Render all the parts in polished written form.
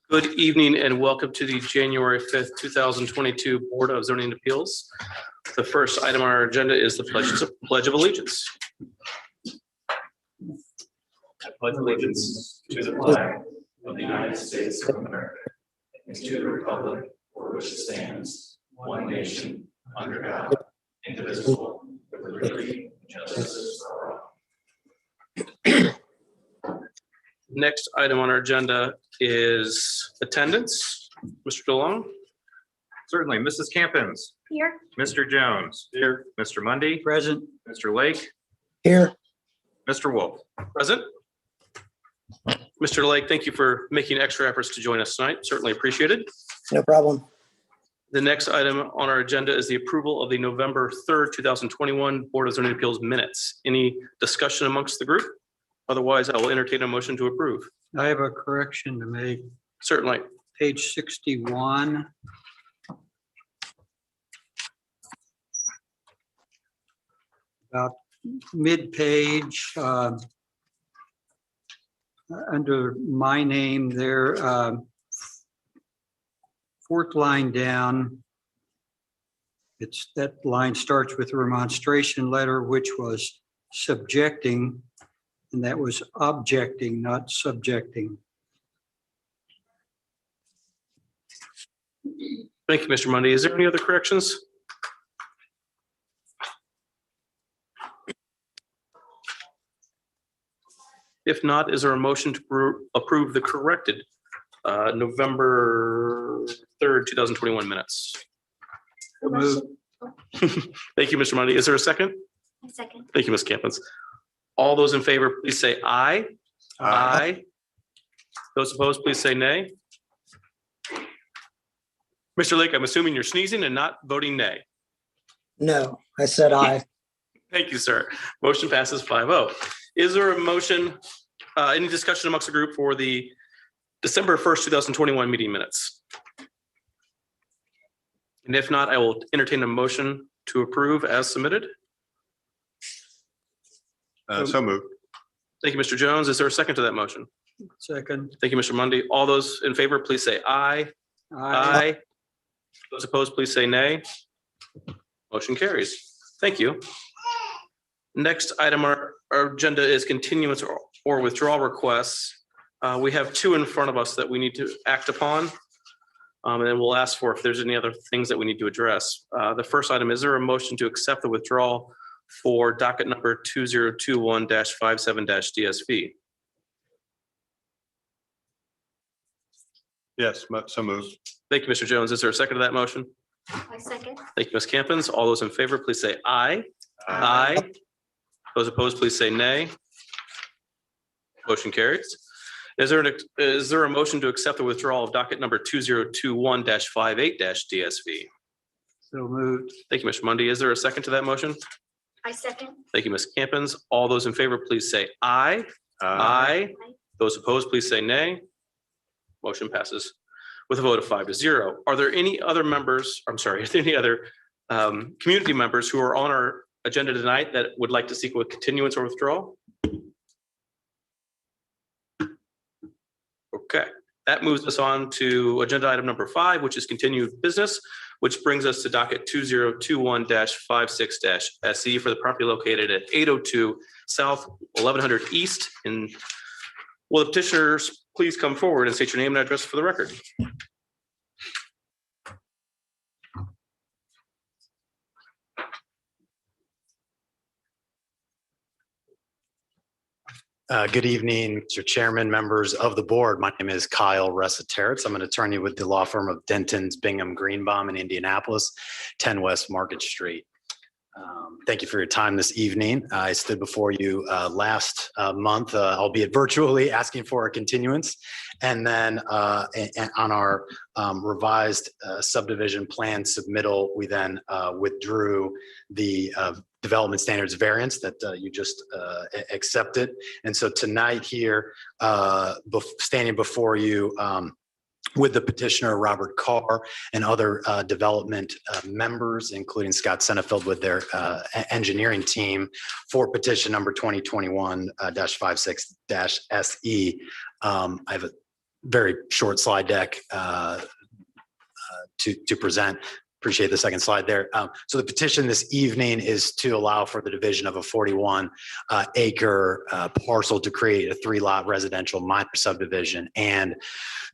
Good evening and welcome to the January 5th, 2022 Board of Zoning Appeals. The first item on our agenda is the Pledge of Allegiance. I pledge allegiance to the flag of the United States of America and to the republic for which it stands, one nation, under God, indivisible, with liberty and justice for all. Next item on our agenda is attendance. Mr. DeLong? Certainly. Mrs. Campins. Here. Mr. Jones. Here. Mr. Mundy. Present. Mr. Lake. Here. Mr. Wolf. Present. Mr. Lake, thank you for making extra efforts to join us tonight. Certainly appreciated. No problem. The next item on our agenda is the approval of the November 3rd, 2021 Board of Zoning Appeals minutes. Any discussion amongst the group? Otherwise, I will entertain a motion to approve. I have a correction to make. Certainly. Page 61. About mid-page, under my name there, fourth line down. That line starts with a remonstration letter, which was subjecting, and that was objecting, not subjecting. Thank you, Mr. Mundy. Is there any other corrections? If not, is there a motion to approve the corrected November 3rd, 2021 minutes? Move. Thank you, Mr. Mundy. Is there a second? A second. Thank you, Ms. Campins. All those in favor, please say aye. Aye. Those opposed, please say nay. Mr. Lake, I'm assuming you're sneezing and not voting nay. No, I said aye. Thank you, sir. Motion passes 5-0. Is there a motion, any discussion amongst the group for the December 1st, 2021 meeting minutes? And if not, I will entertain a motion to approve as submitted. So moved. Thank you, Mr. Jones. Is there a second to that motion? Second. Thank you, Mr. Mundy. All those in favor, please say aye. Aye. Those opposed, please say nay. Motion carries. Thank you. Next item on our agenda is continuance or withdrawal requests. We have two in front of us that we need to act upon. And then we'll ask for if there's any other things that we need to address. The first item, is there a motion to accept the withdrawal for docket number 2021-57-DSV? Yes, so moved. Thank you, Mr. Jones. Is there a second to that motion? I second. Thank you, Ms. Campins. All those in favor, please say aye. Aye. Those opposed, please say nay. Motion carries. Is there a motion to accept the withdrawal of docket number 2021-58-DSV? So moved. Thank you, Mr. Mundy. Is there a second to that motion? I second. Thank you, Ms. Campins. All those in favor, please say aye. Aye. Those opposed, please say nay. Motion passes with a vote of 5-0. Are there any other members, are there any other community members who are on our agenda tonight that would like to seek a continuance or withdrawal? Okay, that moves us on to agenda item number 5, which is continued business, which brings us to docket 2021-56-SE for the property located at 802 South 1100 East. And will the petitioners please come forward and state your name and address for the record? Good evening, Mr. Chairman, members of the board. My name is Kyle Ressateritz. I'm an attorney with the law firm of Denton's, Bingham, Greenbaum in Indianapolis, 10 West Market Street. Thank you for your time this evening. I stood before you last month, albeit virtually, asking for a continuance. And then on our revised subdivision plan submittal, we then withdrew the development standards variance that you just accepted. And so tonight here, standing before you with the petitioner, Robert Carr, and other development members, including Scott Senefield with their engineering team for petition number 2021-56-SE. I have a very short slide deck to present. Appreciate the second slide there. So the petition this evening is to allow for the division of a 41 acre parcel to create a 3-lot residential minor subdivision and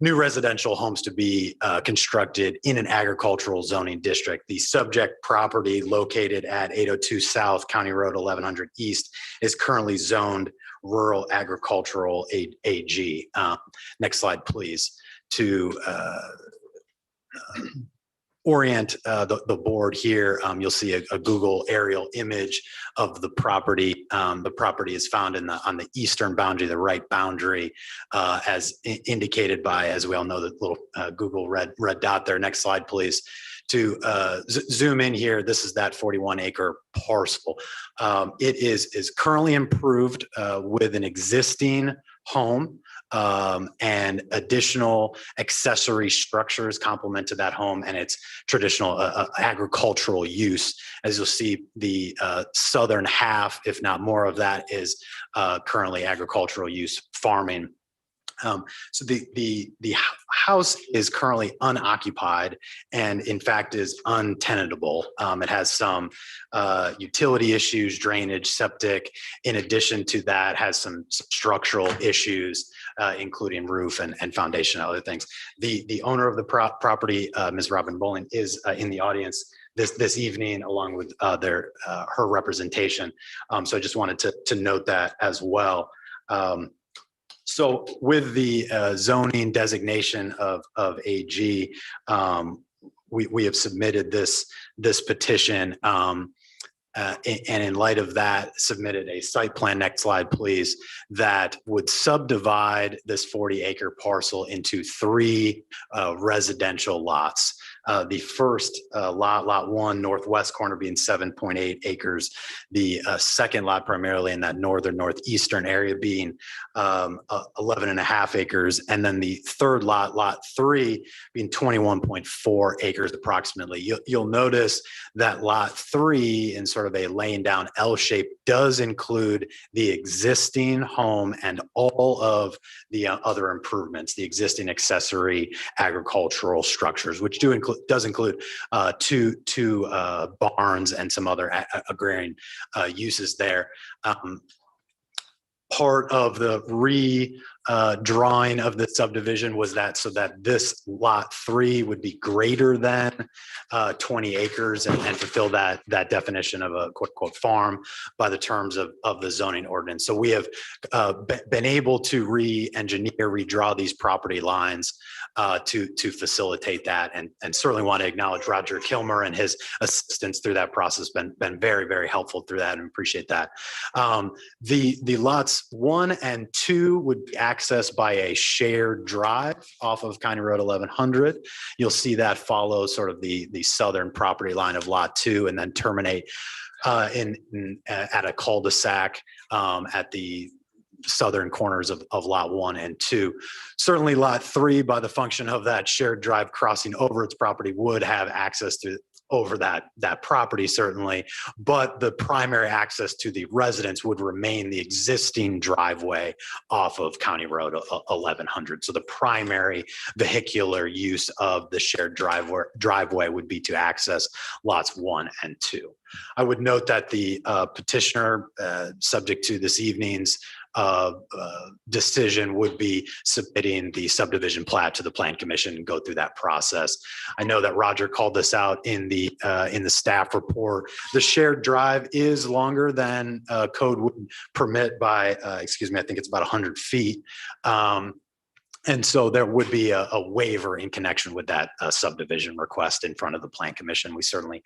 new residential homes to be constructed in an agricultural zoning district. The subject property located at 802 South County Road 1100 East is currently zoned rural agricultural AG. Next slide, please. To orient the board here, you'll see a Google aerial image of the property. The property is found on the eastern boundary, the right boundary, as indicated by, as we all know, the little Google red dot there. Next slide, please. To zoom in here, this is that 41 acre parcel. It is currently improved with an existing home and additional accessory structures complement to that home and its traditional agricultural use. As you'll see, the southern half, if not more of that, is currently agricultural use farming. So the house is currently unoccupied and in fact is untenantable. It has some utility issues, drainage, septic. In addition to that, has some structural issues, including roof and foundation and other things. The owner of the property, Ms. Robin Bowling, is in the audience this evening along with her representation. So I just wanted to note that as well. So with the zoning designation of AG, we have submitted this petition, and in light of that, submitted a site plan, next slide please, that would subdivide this 40 acre parcel into 3 residential lots. The first lot 1, northwest corner being 7.8 acres. The second lot, primarily in that northeastern area, being 11.5 acres. And then the third lot 3, being 21.4 acres approximately. You'll notice that lot 3, in sort of a laying down L shape, does include the existing home and all of the other improvements, the existing accessory agricultural structures, which does include two barns and some other agrarian uses there. Part of the drawing of the subdivision was that so that this lot 3 would be greater than 20 acres and fulfill that definition of a quote unquote farm by the terms of the zoning ordinance. So we have been able to redraw these property lines to facilitate that, and certainly want to acknowledge Roger Kilmer and his assistance through that process. Been very, very helpful through that, and appreciate that. The lots 1 and 2 would be accessed by a shared drive off of County Road 1100. You'll see that follow sort of the southern property line of lot 2 and then terminate at a cul-de-sac at the southern corners of lot 1 and 2. Certainly lot 3, by the function of that shared drive crossing over its property, would have access to over that property, certainly, but the primary access to the residence would remain the existing driveway off of County Road 1100. So the primary vehicular use of the shared driveway would be to access lots 1 and 2. I would note that the petitioner, subject to this evening's decision, would be submitting the subdivision plat to the Plan Commission and go through that process. I know that Roger called this out in the staff report. The shared drive is longer than code would permit by, excuse me, I think it's about 100 feet. And so there would be a waiver in connection with that subdivision request in front of the Plan Commission. We certainly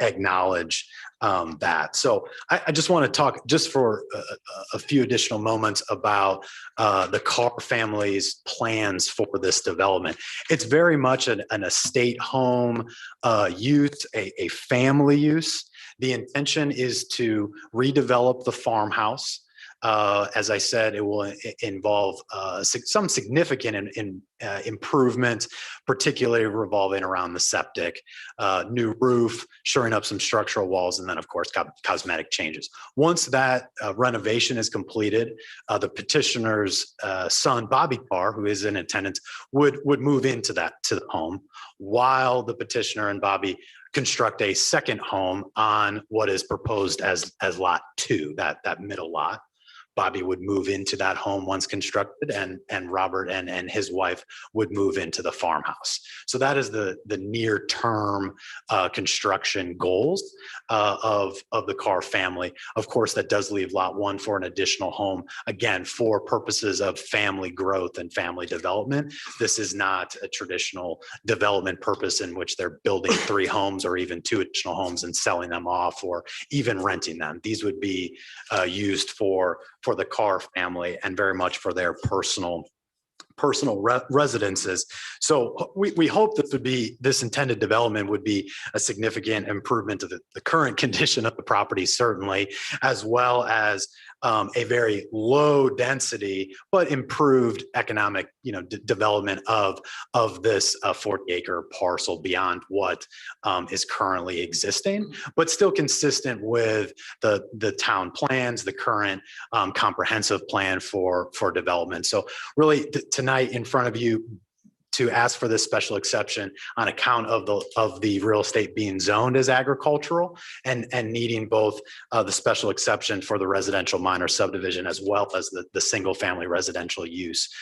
acknowledge that. So I just want to talk just for a few additional moments about the Carr family's plans for this development. It's very much an estate home use, a family use. The intention is to redevelop the farmhouse As I said, it will involve some significant improvements, particularly revolving around the septic, new roof, shoring up some structural walls, and then of course cosmetic changes. Once that renovation is completed, the petitioner's son, Bobby Carr, who is in attendance, would move into the home, while the petitioner and Bobby construct a second home on what is proposed as lot 2, that middle lot. Bobby would move into that home once constructed, and Robert and his wife would move into the farmhouse. So that is the near term construction goals of the Carr family. Of course, that does leave lot 1 for an additional home, again, for purposes of family growth and family development. This is not a traditional development purpose in which they're building 3 homes or even 2 additional homes and selling them off or even renting them. These would be used for the Carr family and very much for their personal residences. So we hope that this intended development would be a significant improvement to the current condition of the property, certainly, as well as a very low density but improved economic development of this 40-acre parcel beyond what is currently existing, but still consistent with the town plans, the current comprehensive plan for development. So really tonight in front of you, to ask for this special exception on account of the real estate being zoned as agricultural and needing both the special exception for the residential minor subdivision as well as the single family residential use.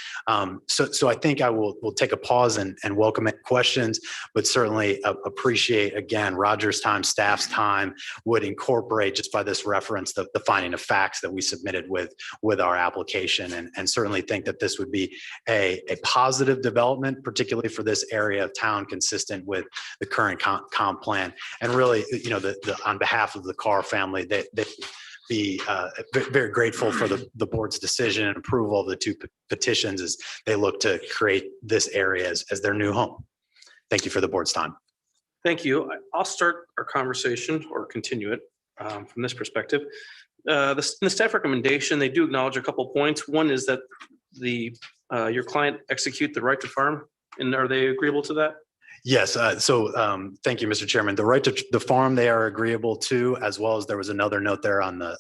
So I think we'll take a pause and welcome any questions, but certainly appreciate, again, Roger's time, staff's time would incorporate, just by this reference, the finding of facts that we submitted with our application, and certainly think that this would be a positive development, particularly for this area of town, consistent with the current comp plan. And really, on behalf of the Carr family, they be very grateful for the board's decision and approval of the 2 petitions as they look to create this area as their new home. Thank you for the board's time. Thank you. I'll start our conversation or continue it from this perspective. In the staff recommendation, they do acknowledge a couple points. One is that your client execute the right to farm, and are they agreeable to that? Yes. So thank you, Mr. Chairman. The right to the farm, they are agreeable to, as well as there was another note there on the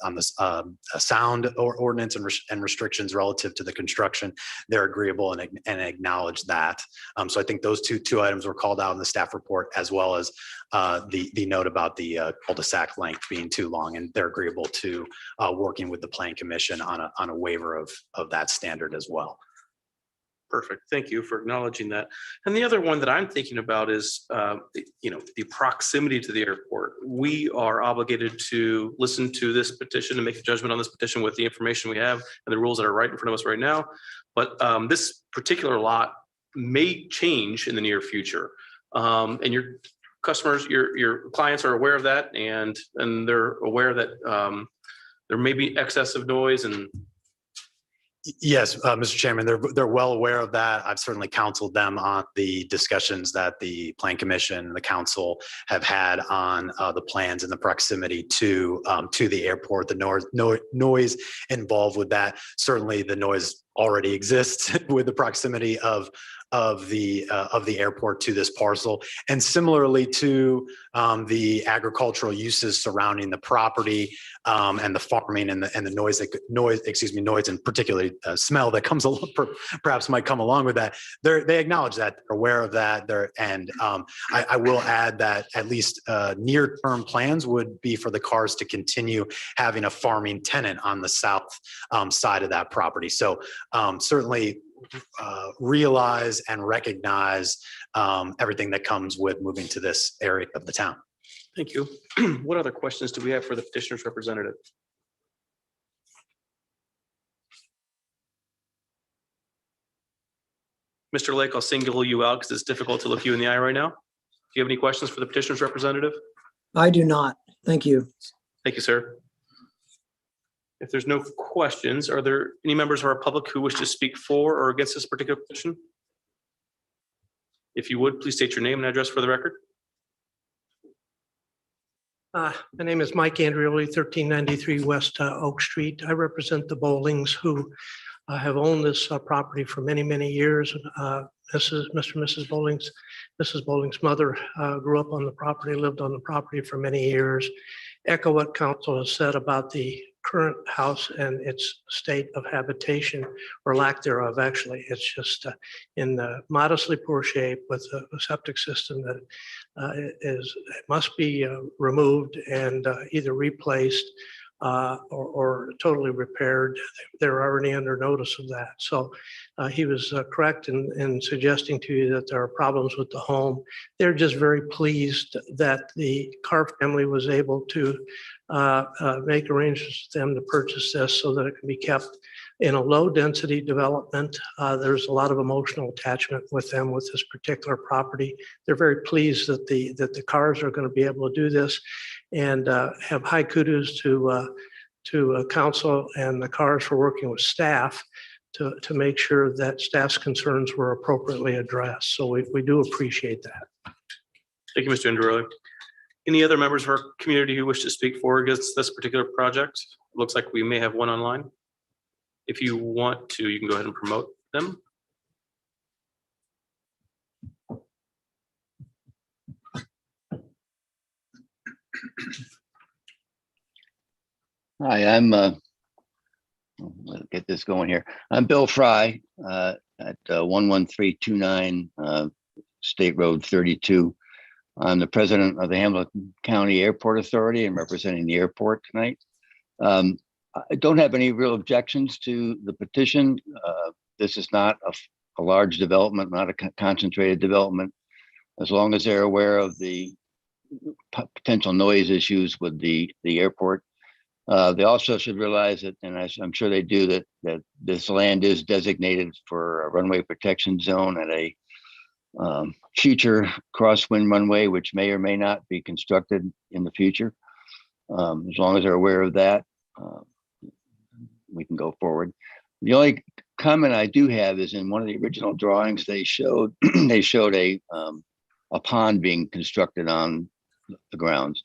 sound ordinance and restrictions relative to the construction. They're agreeable and acknowledge that. So I think those two items were called out in the staff report, as well as the note about the cul-de-sac length being too long, and they're agreeable to working with the Plan Commission on a waiver of that standard as well. Perfect. Thank you for acknowledging that. And the other one that I'm thinking about is, the proximity to the airport. We are obligated to listen to this petition and make a judgment on this petition with the information we have and the rules that are right in front of us right now. But this particular lot may change in the near future. And your customers, your clients are aware of that, and they're aware that there may be excessive noise and. Yes, Mr. Chairman, they're well aware of that. I've certainly counseled them on the discussions that the Plan Commission and the council have had on the plans and the proximity to the airport. The noise involved with that. Certainly, the noise already exists with the proximity of the airport to this parcel, and similarly to the agricultural uses surrounding the property and the farming and the noise and particularly smell that comes along, perhaps might come along with that. They acknowledge that, they're aware of that. I will add that at least near-term plans would be for the Carrs to continue having a farming tenant on the south side of that property. So certainly realize and recognize everything that comes with moving to this area of the town. Thank you. What other questions do we have for the petitioner's representative? Mr. Lake, I'll single you out because it's difficult to look you in the eye right now. Do you have any questions for the petitioner's representative? I do not. Thank you. Thank you, sir. If there's no questions, are there any members of our public who wish to speak for or against this particular petition? If you would, please state your name and address for the record. My name is Mike Andreoli, 1393 West Oak Street. I represent the Bowlings who have owned this property for many, many years. Mr. and Mrs. Bowling's mother grew up on the property, lived on the property for many years. Echo what council has said about the current house and its state of habitation or lack thereof. Actually, it's just in modestly poor shape with a septic system that must be removed and either replaced or totally repaired. They're already under notice of that. So he was correct in suggesting to you that there are problems with the home. They're just very pleased that the Carr family was able to make arrangements with them to purchase this so that it can be kept in a low density development. There's a lot of emotional attachment with them with this particular property. They're very pleased that the Carrs are going to be able to do this, and have high kudos to council and the Carrs for working with staff to make sure that staff's concerns were appropriately addressed. So we do appreciate that. Thank you, Mr. Andreoli. Any other members of our community who wish to speak for or against this particular project? Looks like we may have one online. If you want to, you can go ahead and promote them. Hi, I'm, let's get this going here. I'm Bill Fry at 11329 State Road 32. I'm the president of the Hamilton County Airport Authority and representing the airport tonight. I don't have any real objections to the petition. This is not a large development, not a concentrated development. As long as they're aware of the potential noise issues with the airport. They also should realize that, and I'm sure they do, that this land is designated for a runway protection zone at a future crosswind runway, which may or may not be constructed in the future. As long as they're aware of that, we can go forward. The only comment I do have is in one of the original drawings they showed they showed a pond being constructed on the grounds.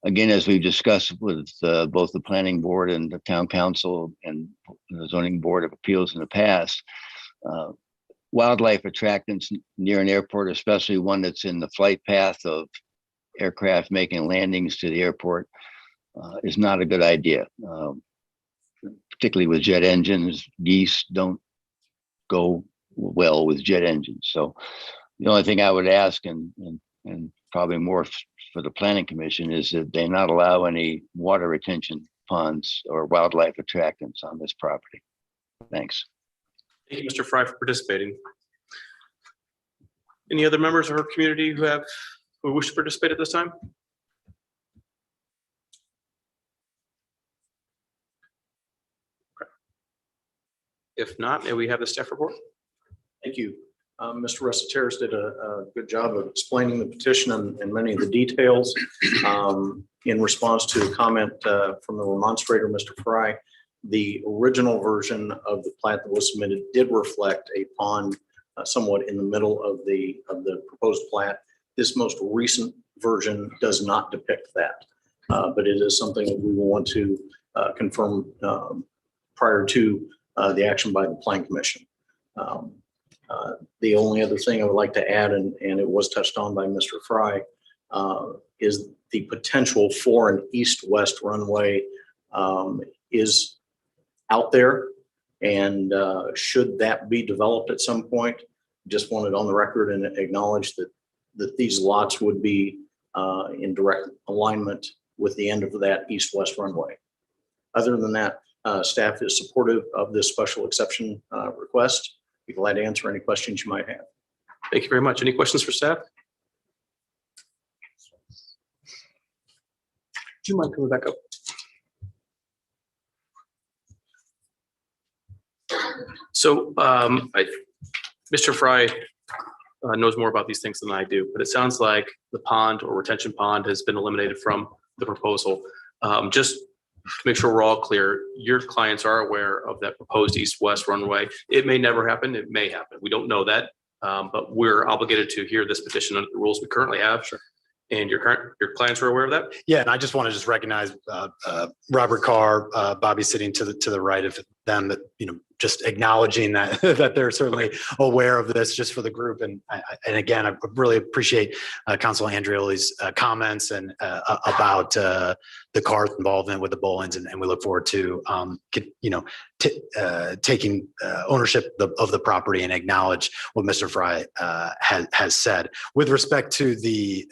Again, as we've discussed with both the planning board and the town council and the zoning board of appeals in the past, wildlife attractants near an airport, especially one that's in the flight path of aircraft making landings to the airport, is not a good idea. Particularly with jet engines, geese don't go well with jet engines. So the only thing I would ask, and probably more for the planning commission, is that they not allow any water retention ponds or wildlife attractants on this property. Thanks. Thank you, Mr. Fry, for participating. Any other members of our community who wish to participate at this time? If not, may we have the staff report? Thank you. Mr. Ressateras did a good job of explaining the petition and many of the details. In response to a comment from the remonstrator, Mr. Fry, the original version of the plat that was submitted did reflect a pond somewhat in the middle of the proposed plat. This most recent version does not depict that, but it is something that we will want to confirm prior to the action by the Plan Commission. The only other thing I would like to add, and it was touched on by Mr. Fry, is the potential for an east-west runway is out there. And should that be developed at some point, just wanted on the record and acknowledge that these lots would be in direct alignment with the end of that east-west runway. Other than that, staff is supportive of this special exception request. Be glad to answer any questions you might have. Thank you very much. Any questions for staff? Do you mind coming back up? So Mr. Fry knows more about these things than I do, but it sounds like the pond or retention pond has been eliminated from the proposal. Just to make sure we're all clear, your clients are aware of that proposed east-west runway. It may never happen. It may happen. We don't know that, but we're obligated to hear this petition under the rules we currently have. Sure. And your clients are aware of that? Yeah, and I just want to just recognize Robert Carr, Bobby sitting to the right of them, that, just acknowledging that that they're certainly aware of this, just for the group. And again, I really appreciate Council Andreoli's comments and about the Carr's involvement with the Bowlings, and we look forward to taking ownership of the property and acknowledge what Mr. Fry has said with respect to the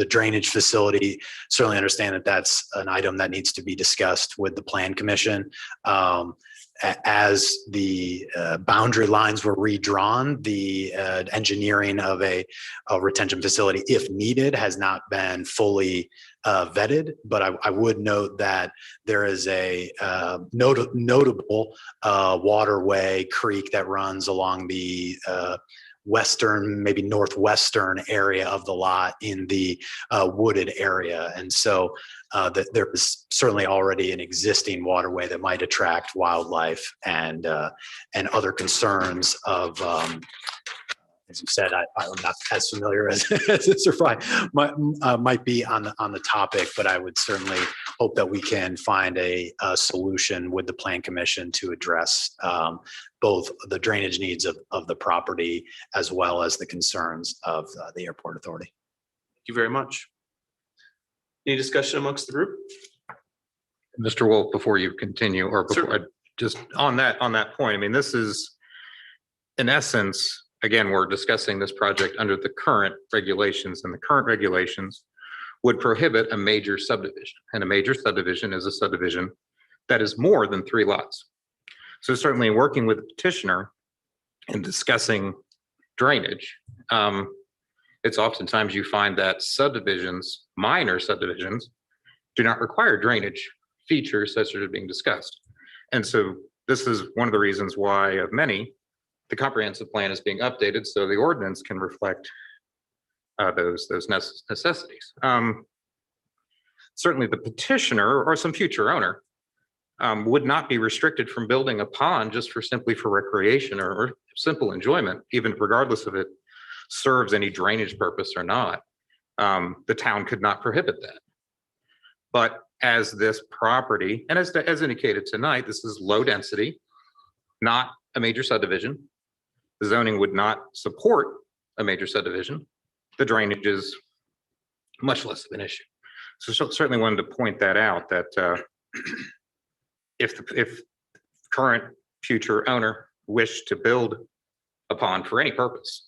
drainage facility. Certainly understand that that's an item that needs to be discussed with the Plan Commission. As the boundary lines were redrawn, the engineering of a retention facility, if needed, has not been fully vetted. But I would note that there is a notable waterway creek that runs along the western, maybe northwestern area of the lot in the wooded area. And so there is certainly already an existing waterway that might attract wildlife and other concerns of, as you said, I'm not as familiar as Mr. Fry might be on the topic, but I would certainly hope that we can find a solution with the Plan Commission to address both the drainage needs of the property as well as the concerns of the Airport Authority. Thank you very much. Any discussion amongst the group? Mr. Wolf, before you continue, or before, Certainly. just on that point, I mean, this is, in essence, again, we're discussing this project under the current regulations, and the current regulations would prohibit a major subdivision. And a major subdivision is a subdivision that is more than 3 lots. So certainly working with the petitioner and discussing drainage, it's oftentimes you find that subdivisions, minor subdivisions, do not require drainage features such as are being discussed. And so this is one of the reasons why, of many, the comprehensive plan is being updated so the ordinance can reflect those necessities. Certainly the petitioner or some future owner would not be restricted from building a pond just simply for recreation or simple enjoyment, even regardless of it serves any drainage purpose or not. The town could not prohibit that. But as this property, and as indicated tonight, this is low density, not a major subdivision. The zoning would not support a major subdivision. The drainage is much less of an issue. So certainly wanted to point that out, that if current future owner wished to build a pond for any purpose,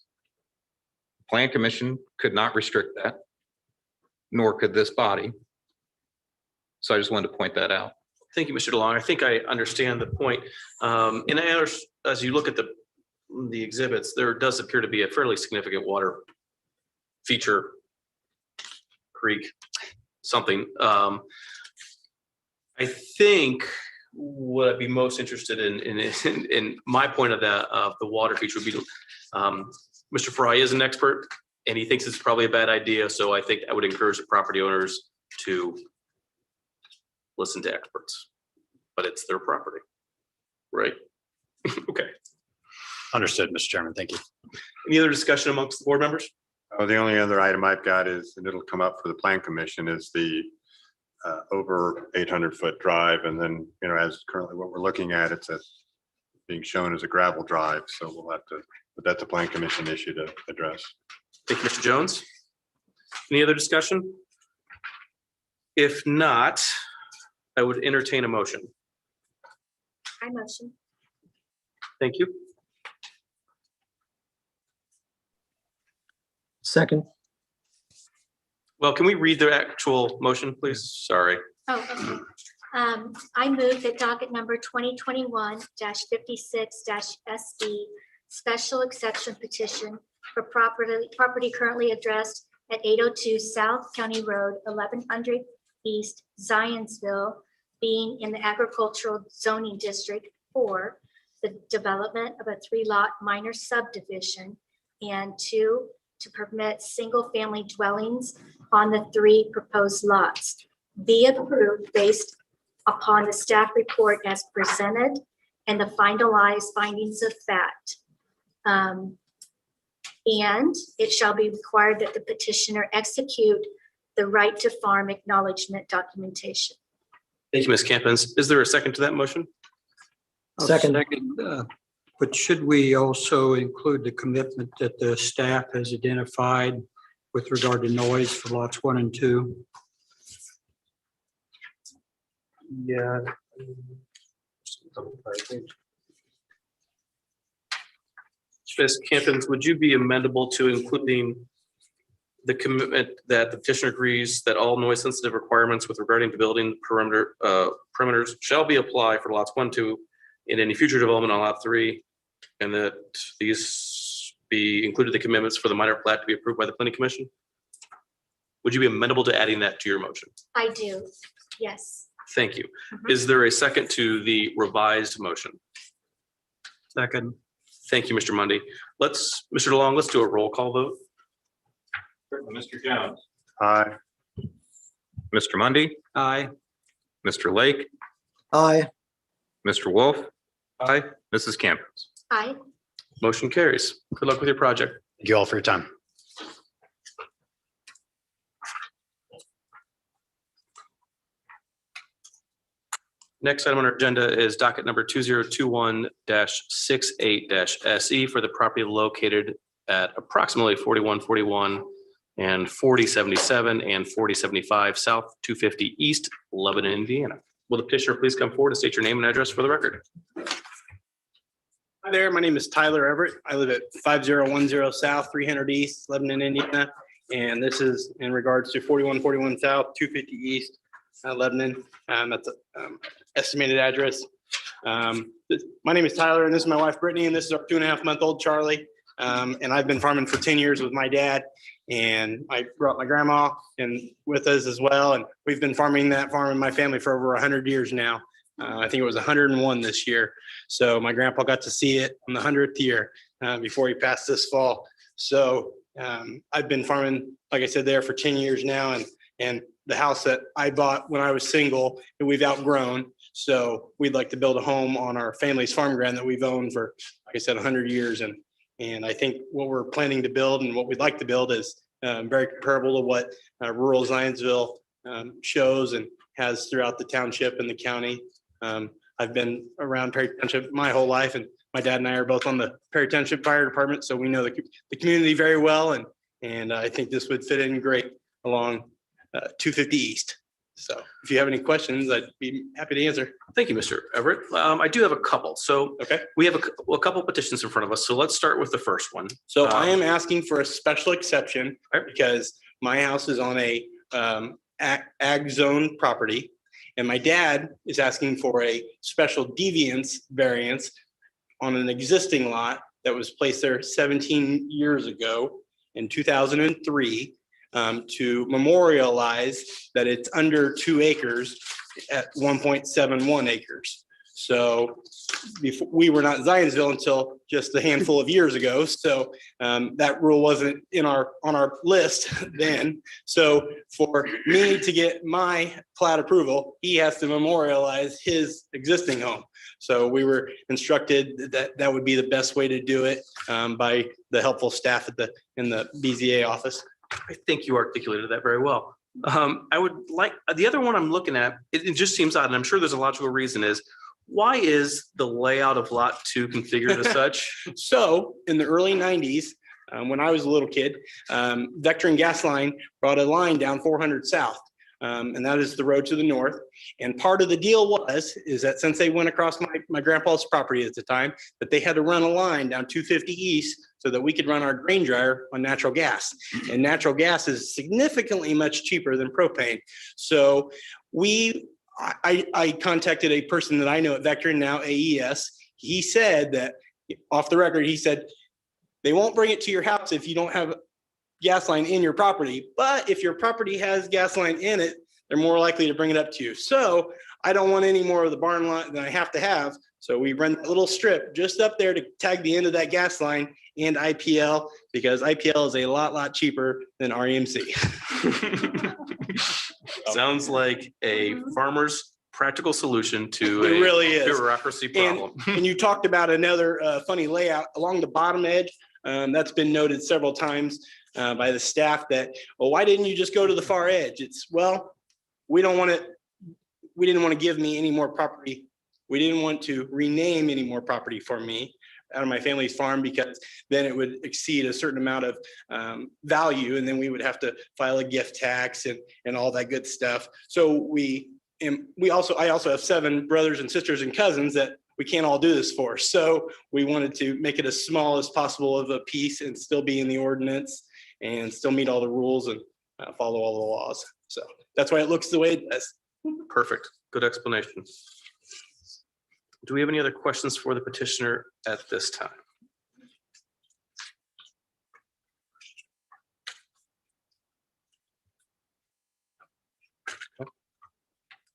Plan Commission could not restrict that, nor could this body. So I just wanted to point that out. Thank you, Mr. DeLong. I think I understand the point. And as you look at the exhibits, there does appear to be a fairly significant water feature, creek, something. I think what I'd be most interested in my point of the water feature would be, Mr. Fry is an expert and he thinks it's probably a bad idea. So I think I would encourage the property owners to listen to experts, but it's their property, right? Okay. Understood, Mr. Chairman. Thank you. Any other discussion amongst the board members? Oh, the only other item I've got is, and it'll come up for the Plan Commission, is the over 800-foot drive. And then, as currently what we're looking at, it's being shown as a gravel drive. So we'll have to, but that's a Plan Commission issue to address. Thank you, Mr. Jones. Any other discussion? If not, I would entertain a motion. I motion. Thank you. Second. Well, can we read the actual motion, please? Sorry. Oh, okay. I move that docket number 2021-56-SB special exception petition for property currently addressed at 802 South County Road, 1100 East, Zionsville, being in the agricultural zoning district for the development of a 3-lot minor subdivision, and 2, to permit single-family dwellings on the 3 proposed lots, be approved based upon the staff report as presented and the finalized findings of fact. And it shall be required that the petitioner execute the right to farm acknowledgement documentation. Thank you, Ms. Campins. Is there a second to that motion? I'll Second. But should we also include the commitment that the staff has identified with regard to noise for lots 1 and 2? Yeah. Ms. Campins, would you be amendable to including the commitment that the petitioner agrees that all noise sensitive requirements with regarding to building perimeters shall be applied for lots 1, 2 in any future development on lot 3, and that these be included the commitments for the minor plat to be approved by the planning commission? Would you be amenable to adding that to your motion? I do, yes. Thank you. Mhm. Is there a second to the revised motion? Second. Thank you, Mr. Mundy. Mr. DeLong, let's do a roll call vote. Mr. Jones. Aye. Mr. Mundy, Aye. Mr. Lake, Aye. Mr. Wolf, Aye. Mrs. Campins. Aye. Motion carries. Good luck with your project. Thank you all for your time. Next item on our agenda is docket number 2021-68-SE for the property located at approximately 4141 and 4077 and 4075 South 250 East, Lebanon, Indiana. Will the petitioner please come forward and state your name and address for the record? Hi there, my name is Tyler Everett. I live at 5010 South, 300 East, Lebanon, Indiana. And this is in regards to 4141 South, 250 East, Lebanon. That's an estimated address. My name is Tyler and this is my wife Brittany, and this is our 2.5-month-old Charlie. And I've been farming for 10 years with my dad, and I brought my grandma and with us as well. And we've been farming that farm in my family for over 100 years now. I think it was 101 this year. So my grandpa got to see it on the 100th year before he passed this fall. So I've been farming, like I said, there for 10 years now. And the house that I bought when I was single, we've outgrown. So we'd like to build a home on our family's farm ground that we've owned for, like I said, 100 years. And I think what we're planning to build and what we'd like to build is very comparable to what rural Zionsville shows and has throughout the township and the county. I've been around Perry Township my whole life, and my dad and I are both on the Perry Township Fire Department, so we know the community very well, and I think this would fit in great along 250 East. So if you have any questions, I'd be happy to answer. Thank you, Mr. Everett. I do have a couple. So Okay. we have a couple petitions in front of us. So let's start with the first one. So I am asking for a special exception Okay. because my house is on a ag zone property. And my dad is asking for a special deviance variance on an existing lot that was placed there 17 years ago in 2003 to memorialize that it's under 2 acres at 1.71 acres. So before, we were not Zionsville until just a handful of years ago. So that rule wasn't on our list then. So for me to get my plat approval, he has to memorialize his existing home. So we were instructed that that would be the best way to do it by the helpful staff in the BZA office. I think you articulated that very well. I would like, the other one I'm looking at, it just seems odd, and I'm sure there's a logical reason is, why is the layout of lot 2 configured as such? So in the early 90s, when I was a little kid, Vector and Gas Line brought a line down 400 South. And that is the road to the north. And part of the deal is that since they went across my grandpa's property at the time, that they had to run a line down 250 East so that we could run our grain dryer on natural gas. And natural gas is significantly much cheaper than propane. So I contacted a person that I know at Vector, now AES. He said that, off the record, he said, they won't bring it to your house if you don't have gas line in your property, but if your property has gas line in it, they're more likely to bring it up to you. So I don't want any more of the barn line than I have to have. So we run a little strip just up there to tag the end of that gas line and IPL, because IPL is a lot cheaper than REMC. Sounds like a farmer's practical solution to It a really is. bureaucracy problem. And you talked about another funny layout along the bottom edge That's been noted several times by the staff that, well, why didn't you just go to the far edge? It's, well, we didn't want to give me any more property. We didn't want to rename any more property for me out of my family's farm, because then it would exceed a certain amount of value, and then we would have to file a gift tax and all that good stuff. So I also have 7 brothers and sisters and cousins that we can't all do this for. So we wanted to make it as small as possible of a piece and still be in the ordinance and still meet all the rules and follow all the laws. So that's why it looks the way it does. Perfect. Good explanation. Do we have any other questions for the petitioner at this time?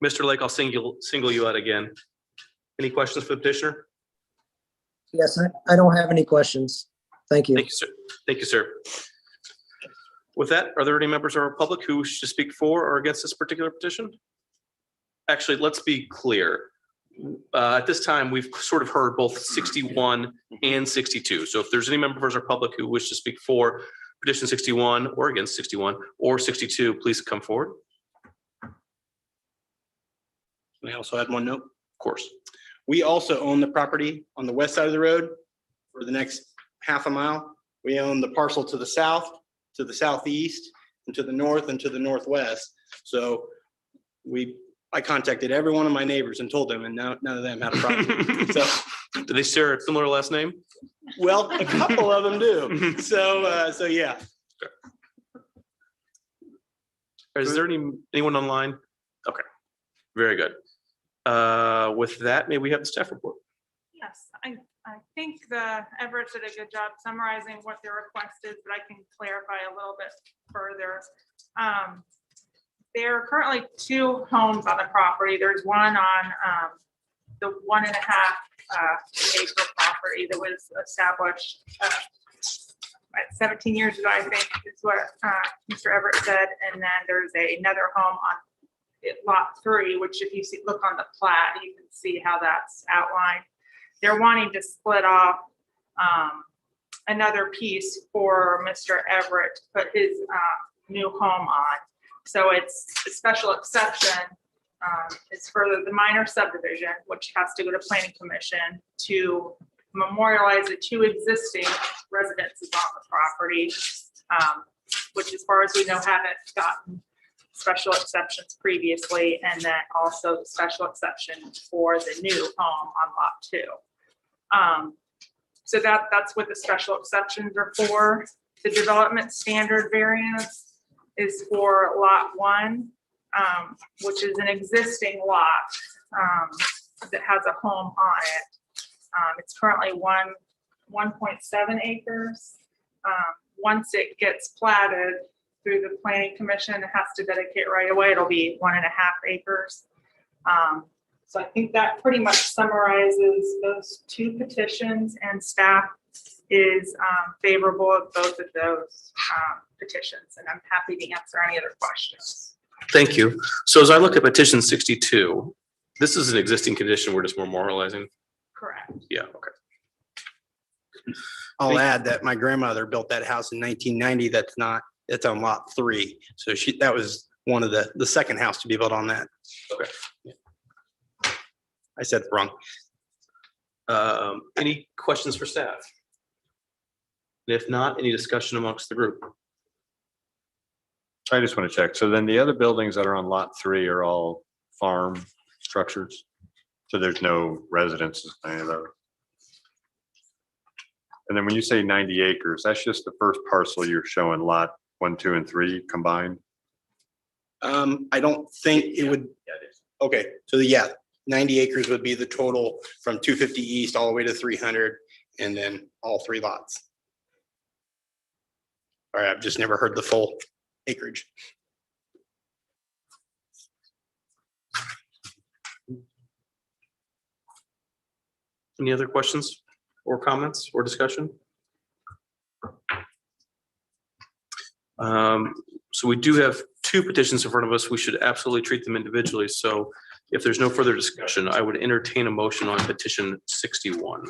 Mr. Lake, I'll single you out again. Any questions for the petitioner? Yes, I don't have any questions. Thank you. Thank you, sir. Thank you, sir. With that, are there any members of our public who wish to speak for or against this particular petition? Actually, let's be clear. At this time, we've sort of heard both 61 and 62. So if there's any members of our public who wish to speak for petition 61 or against 61 or 62, please come forward. I also had one note. Of course. We also own the property on the west side of the road for the next half a mile. We own the parcel to the south, to the southeast, and to the north and to the northwest. So I contacted every one of my neighbors and told them, and none of them had a problem. So, Do they share a similar last name? well, a couple of them do. So yeah. Is there anyone online? Okay, very good. With that, may we have the staff report? Yes, I think the Everett did a good job summarizing what their request is, but I can clarify a little bit further. There are currently 2 homes on the property. There's one on the 1.5 acre property that was established 17 years ago, I think is what Mr. Everett said. And then there's another home on lot 3, which if you look on the plat, you can see how that's outlined. They're wanting to split off another piece for Mr. Everett to put his new home on. So it's a special exception. It's for the minor subdivision, which has to go to planning commission to memorialize the 2 existing residences on the property, which as far as we know haven't gotten special exceptions previously, and then also the special exception for the new home on lot 2. So that's what the special exceptions are for. The development standard variance is for lot 1, which is an existing lot that has a home on it. It's currently 1.7 acres. Once it gets platted through the planning commission, it has to dedicate right away. It'll be 1.5 acres. So I think that pretty much summarizes those 2 petitions, and staff is favorable of both of those petitions, and I'm happy to answer any other questions. Thank you. So as I look at petition 62, this is an existing condition we're just memorializing. Correct. Yeah, okay. I'll add that my grandmother built that house in 1990. It's on lot 3. So that was one of the second house to be built on that. Okay. I said it wrong. Any questions for staff? If not, any discussion amongst the group? I just want to check. So then the other buildings that are on lot 3 are all farm structures? So there's no residences in any of those? And then when you say 90 acres, that's just the first parcel you're showing, lot 1, 2, and 3 combined? I don't think it would. Okay, so 90 acres would be the total from 250 east all the way to 300, and then all 3 lots. All right, I've just never heard the full acreage. Any other questions or comments or discussion? So we do have 2 petitions in front of us. We should absolutely treat them individually. So if there's no further discussion, I would entertain a motion on petition 61.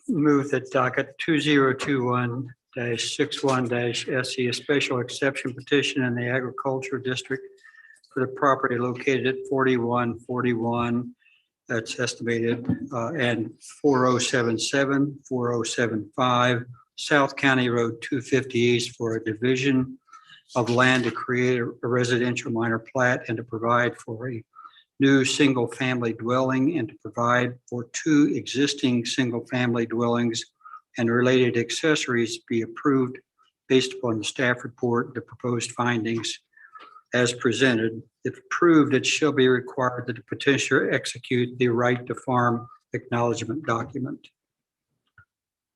move that docket 2021-61-SE, a special exception petition in the agriculture district for the property located at 4141, that's estimated, and 4077, 4075, South County Road 250 East for a division of land to create a residential minor plat and to provide for a new single-family dwelling and to provide for 2 existing single-family dwellings and related accessories be approved based upon the staff report, the proposed findings as presented. If approved, it shall be required that the petitioner execute the right to farm acknowledgement document.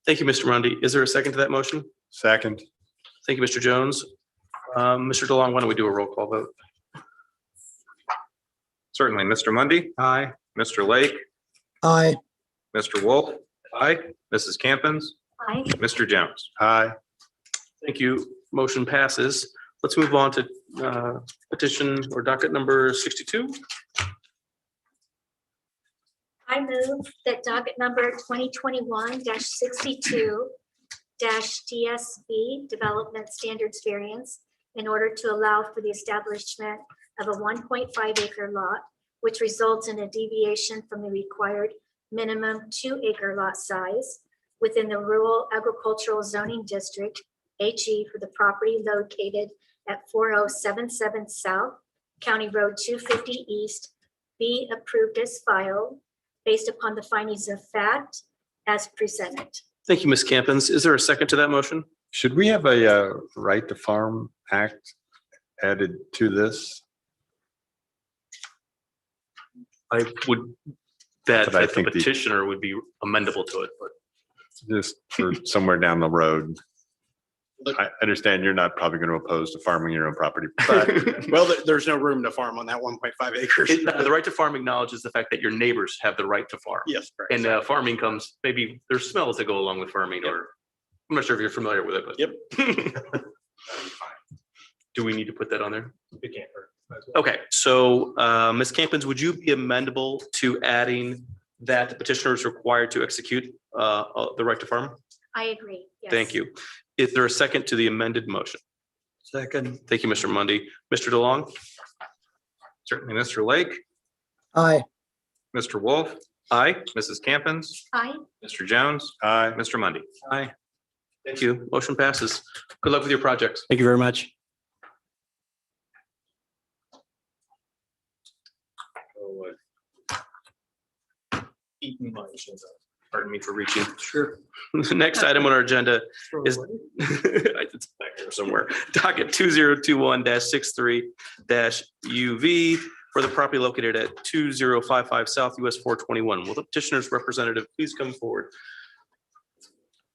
Thank you, Mr. Mundy. Is there a second to that motion? Second. Thank you, Mr. Jones. Mr. DeLong, why don't we do a roll call vote? Certainly. Mr. Mundy, Aye. Mr. Lake, Aye. Mr. Wolf. Aye. Mrs. Campins, Aye. Mr. Jones. Aye. Thank you. Motion passes. Let's move on to petition or docket number 62. I move that docket number 2021-62-DSV Development Standards Variance in order to allow for the establishment of a 1.5 acre lot, which results in a deviation from the required minimum 2 acre lot size within the rural agricultural zoning district, HE, for the property located at 4077 South County Road 250 East, be approved as filed based upon the findings of fact as presented. Thank you, Ms. Campins. Is there a second to that motion? Should we have a right to farm act added to this? I would bet But I that the think the- petitioner would be amendable to it, but Just for somewhere down the road. I understand you're not probably going to oppose to farming your own property, but Well, there's no room to farm on that 1.5 acres. the right to farm acknowledges the fact that your neighbors have the right to farm. Yes. correct. And farming comes, maybe there's smells that go along with farming, or I'm not sure if you're familiar with it, but. Yep. Do we need to put that on there? Okay, so Ms. Campins, would you be amendable to adding that the petitioner is required to execute the right to farm? I agree. Yes. Thank you. Is there a second to the amended motion? Second. Thank you, Mr. Mundy. Mr. DeLong? Certainly. Mr. Lake, Aye. Mr. Wolf, Aye. Mrs. Campins, Aye. Mr. Jones, aye. Mr. Mundy. Aye. Thank you. Motion passes. Good luck with your projects. Thank you very much. Pardon me for reaching. Sure. The next item on our agenda is it's back there somewhere. Docket 2021-63-UV for the property located at 2055 South US 421. Will the petitioner's representative please come forward?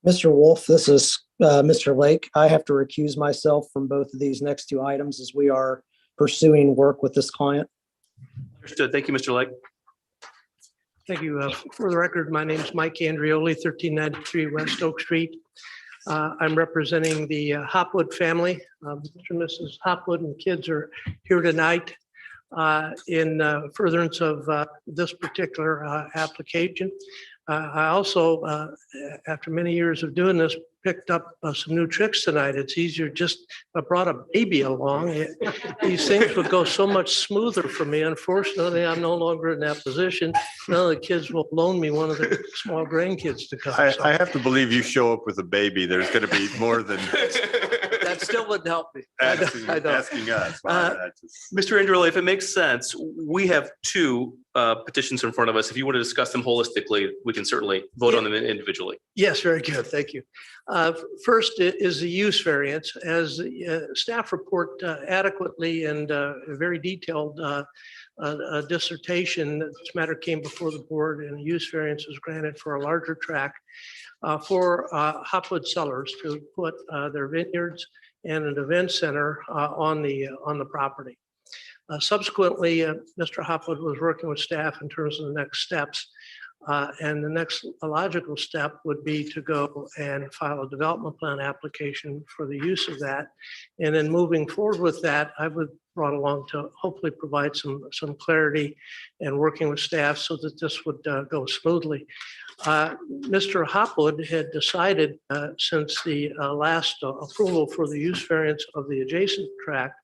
Mr. Wolf, this is Mr. Lake. I have to recuse myself from both of these next 2 items as we are pursuing work with this client. Understood. Thank you, Mr. Lake. Thank you. For the record, my name is Mike Andrioli, 1393 West Oak Street. I'm representing the Hopwood family. Mr. and Mrs. Hopwood and kids are here tonight in furtherance of this particular application. I also, after many years of doing this, picked up some new tricks tonight. It's easier just, I brought a baby along. These things would go so much smoother for me. Unfortunately, I'm no longer in that position. None of the kids will loan me one of their small grandkids to come. So I have to believe you show up with a baby, there's going to be more than that still wouldn't help me. asking I know. asking us. Wow, that's just- Mr. Andrew, if it makes sense, we have 2 petitions in front of us. If you want to discuss them holistically, we can certainly vote on them individually. Yes, very good. Thank you. First is the use variance. As the staff report adequately and very detailed dissertation, this matter came before the board and a use variance was granted for a larger tract for Hopwood Sellers to put their vineyards and an event center on the property. Subsequently, Mr. Hopwood was working with staff in terms of the next steps. And the next logical step would be to go and file a development plan application for the use of that. And then moving forward with that, I would brought along to hopefully provide some clarity and working with staff so that this would go smoothly. Mr. Hopwood had decided, since the last approval for the use variance of the adjacent tract,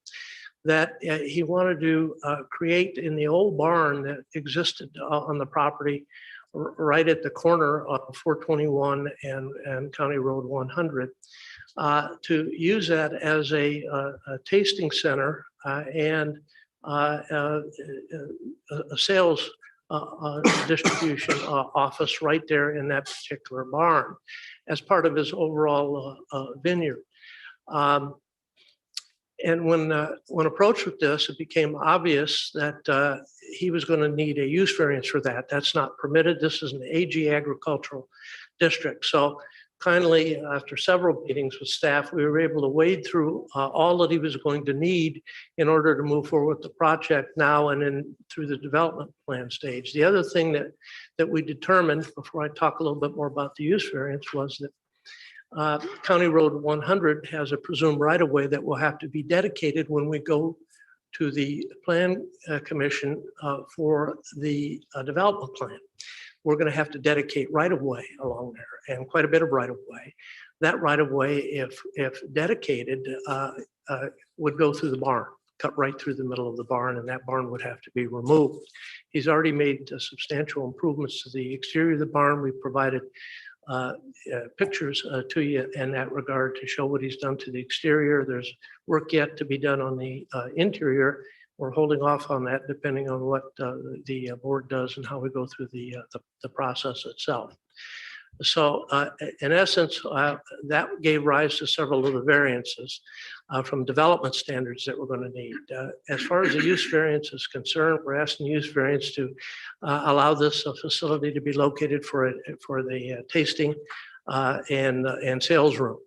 that he wanted to create in the old barn that existed on the property right at the corner of 421 and County Road 100, to use that as a tasting center and a sales distribution office right there in that particular barn as part of his overall vineyard. And when approached with this, it became obvious that he was going to need a use variance for that. That's not permitted. This is an AG agricultural district. So kindly, after several meetings with staff, we were able to wade through all that he was going to need in order to move forward with the project now and then through the development plan stage. The other thing that we determined, before I talk a little bit more about the use variance, was that County Road 100 has a presumed right-of-way that will have to be dedicated when we go to the plan commission for the development plan. We're going to have to dedicate right-of-way along there, and quite a bit of right-of-way. That right-of-way, if dedicated, would go through the barn, cut right through the middle of the barn, and that barn would have to be removed. He's already made substantial improvements to the exterior of the barn. We provided pictures to you in that regard to show what he's done to the exterior. There's work yet to be done on the interior. We're holding off on that depending on what the board does and how we go through the process itself. So in essence, that gave rise to several of the variances from development standards that we're going to need. As far as the use variance is concerned, we're asking use variance to allow this facility to be located for the tasting and sales room,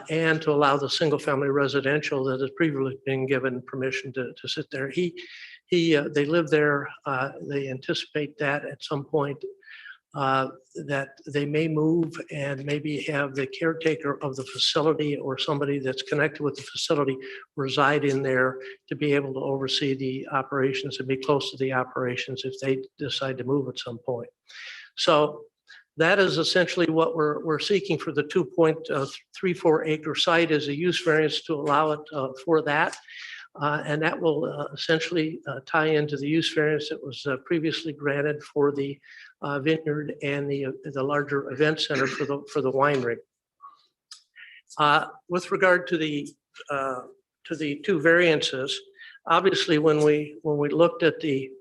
and to allow the single family residential that has previously been given permission to sit there. They live there. They anticipate that at some point that they may move and maybe have the caretaker of the facility or somebody that's connected with the facility reside in there to be able to oversee the operations and be close to the operations if they decide to move at some point. So that is essentially what we're seeking for the 2.34 acre site is a use variance to allow it for that. And that will essentially tie into the use variance that was previously granted for the vineyard and the larger event center for the winery. With regard to the two variances, obviously when we looked at the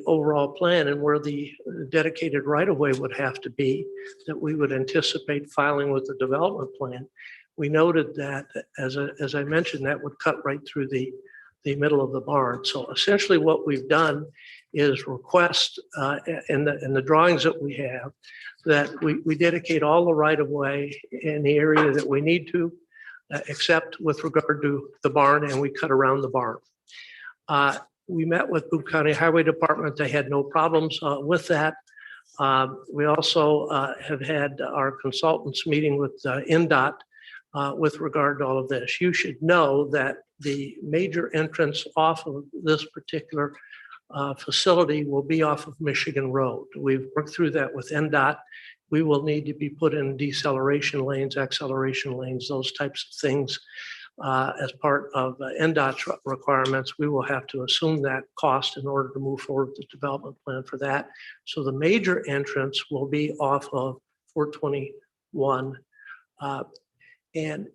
overall plan and where the dedicated right-of-way would have to be, that we would anticipate filing with the development plan, we noted that, as I mentioned, that would cut right through the middle of the barn. So essentially what we've done is request in the drawings that we have that we dedicate all the right-of-way in the area that we need to, except with regard to the barn, and we cut around the barn. We met with Boone County Highway Department. They had no problems with that. We also have had our consultants meeting with NDOT with regard to all of this. You should know that the major entrance off of this particular facility will be off of Michigan Road. We've worked through that with NDOT. We will need to be put in deceleration lanes, acceleration lanes, those types of things. As part of NDOT's requirements, we will have to assume that cost in order to move forward with the development plan for that. So the major entrance will be off of 421. And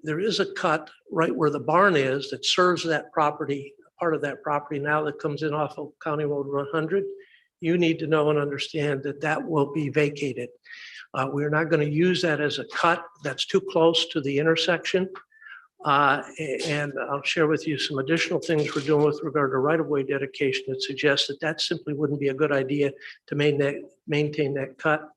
there is a cut right where the barn is that serves that property, part of that property now that comes in off of County Road 100. You need to know and understand that that will be vacated. We're not going to use that as a cut. That's too close to the intersection. And I'll share with you some additional things we're doing with regard to right-of-way dedication that suggests that simply wouldn't be a good idea to maintain that cut.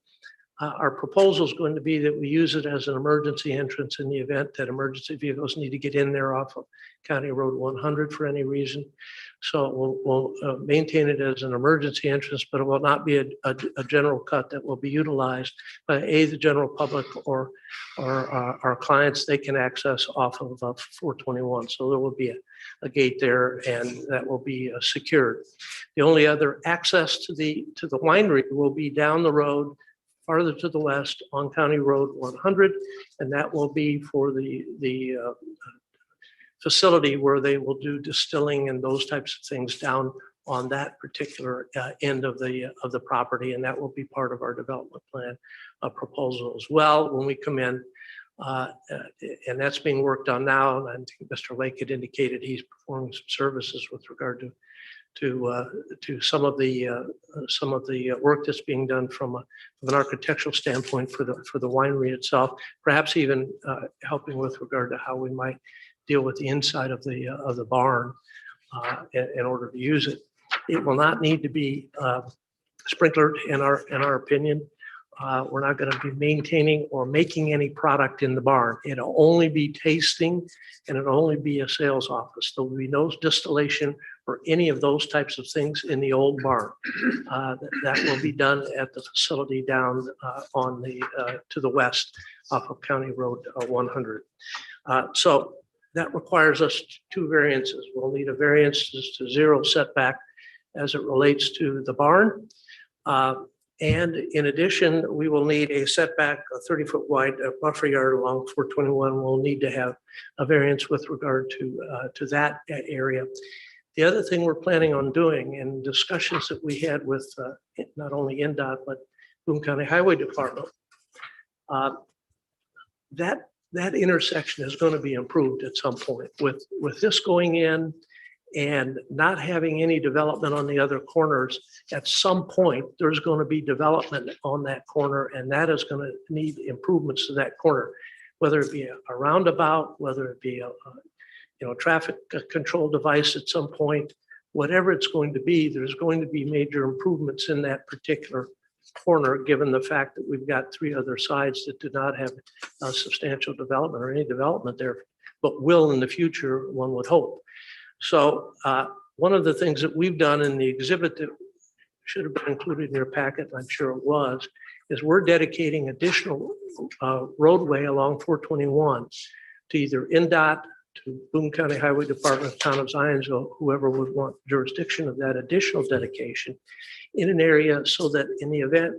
Our proposal is going to be that we use it as an emergency entrance in the event that emergency vehicles need to get in there off of County Road 100 for any reason. So we'll maintain it as an emergency entrance, but it will not be a general cut that will be utilized by the general public or our clients. They can access off of 421. So there will be a gate there, and that will be secured. The only other access to the winery will be down the road farther to the west on County Road 100, and that will be for the facility where they will do distilling and those types of things down on that particular end of the property, and that will be part of our development plan proposal as well when we come in. And that's being worked on now. And I think Mr. Lake had indicated he's performing some services with regard to some of the work that's being done from an architectural standpoint for the winery itself, perhaps even helping with regard to how we might deal with the inside of the barn in order to use it. It will not need to be sprinklered in our opinion. We're not going to be maintaining or making any product in the barn. It'll only be tasting, and it'll only be a sales office. There will be no distillation or any of those types of things in the old barn. That will be done at the facility down to the west off of County Road 100. So that requires us two variances. We'll need a variance to zero setback as it relates to the barn. And in addition, we will need a setback, a 30-foot wide buffer yard along 421. We'll need to have a variance with regard to that area. The other thing we're planning on doing, in discussions that we had with not only NDOT, but Boone County Highway Department, that intersection is going to be improved at some point. With this going in and not having any development on the other corners, at some point, there's going to be development on that corner, and that is going to need improvements to that corner, whether it be a roundabout, whether it be a traffic control device at some point, whatever it's going to be, there's going to be major improvements in that particular corner, given the fact that we've got three other sides that do not have substantial development or any development there, but will in the future, one would hope. So one of the things that we've done in the exhibit that should have been included in your packet, I'm sure it was, is we're dedicating additional roadway along 421 to either NDOT, to Boone County Highway Department, Town of Zionsville, whoever would want jurisdiction of that additional dedication in an area, so that in the event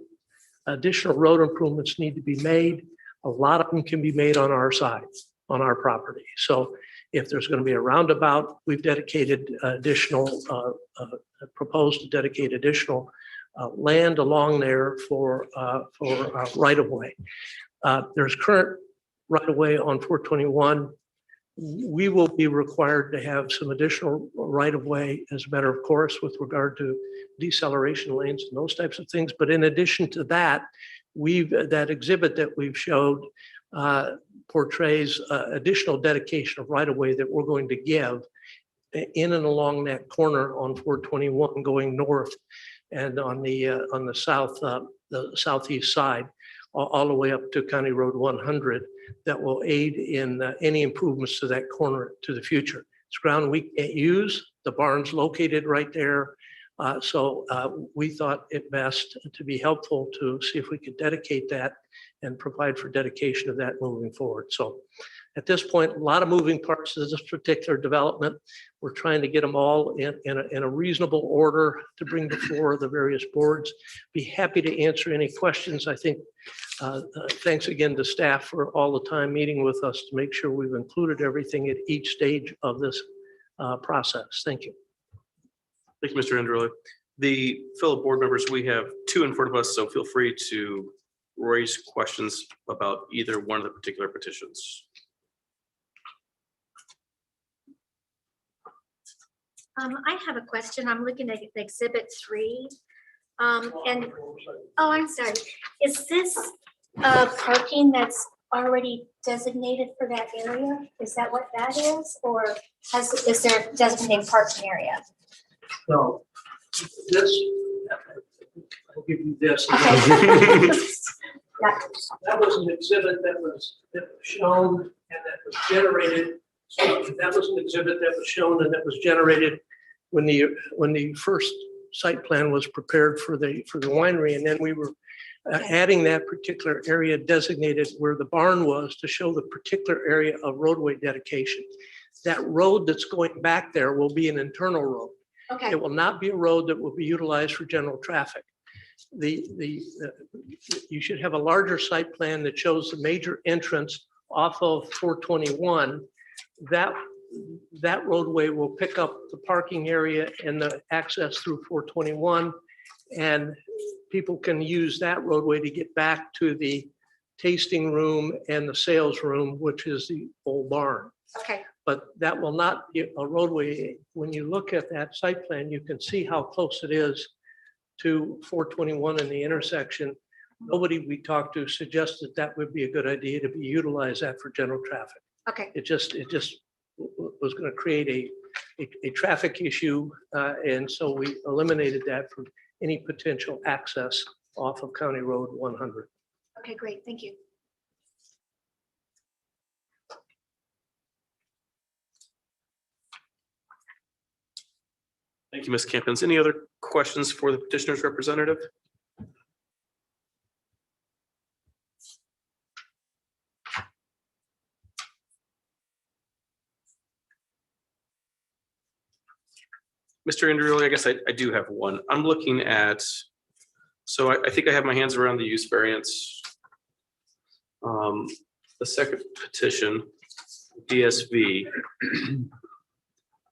additional road improvements need to be made, a lot of them can be made on our side, on our property. So if there's going to be a roundabout, we've dedicated additional, proposed to dedicate additional land along there for right-of-way. There's current right-of-way on 421. We will be required to have some additional right-of-way as a matter of course with regard to deceleration lanes and those types of things. But in addition to that, that exhibit that we've showed portrays additional dedication of right-of-way that we're going to give in and along that corner on 421 going north, and on the southeast side, all the way up to County Road 100, that will aid in any improvements to that corner to the future. It's ground we can't use. The barn's located right there. So we thought it best to be helpful to see if we could dedicate that and provide for dedication of that moving forward. So at this point, a lot of moving parts to this particular development. We're trying to get them all in a reasonable order to bring before the various boards. Be happy to answer any questions. I think thanks again to staff for all the time meeting with us to make sure we've included everything at each stage of this process. Thank you. Thank you, Mr. Andrew. The fellow board members, we have two in front of us, so feel free to raise questions about either one of the particular petitions. I have a question. I'm looking at Exhibit 3. And, oh, I'm sorry. Is this parking that's already designated for that area? Is that what that is? Or is there a designated parking area? So this, I'll give you this. Okay. That was an exhibit that was shown and that was generated. That was an exhibit that was shown and that was generated when the first site plan was prepared for the winery. And then we were adding that particular area designated where the barn was to show the particular area of roadway dedication. That road that's going back there will be an internal road. Okay, It will not be a road that will be utilized for general traffic. You should have a larger site plan that shows the major entrance off of 421. That roadway will pick up the parking area and the access through 421. And people can use that roadway to get back to the tasting room and the sales room, which is the old barn. okay, But that will not be a roadway. When you look at that site plan, you can see how close it is to 421 in the intersection. Nobody we talked to suggested that would be a good idea to be utilized that for general traffic. okay, It just was going to create a traffic issue. And so we eliminated that from any potential access off of County Road 100. okay, great, thank you. Thank you, Ms. Campins. Any other questions for the petitioner's representative? Mr. Andreoli, I guess I do have one. I'm looking at, so I think I have my hands around the use variance. The second petition, DSV.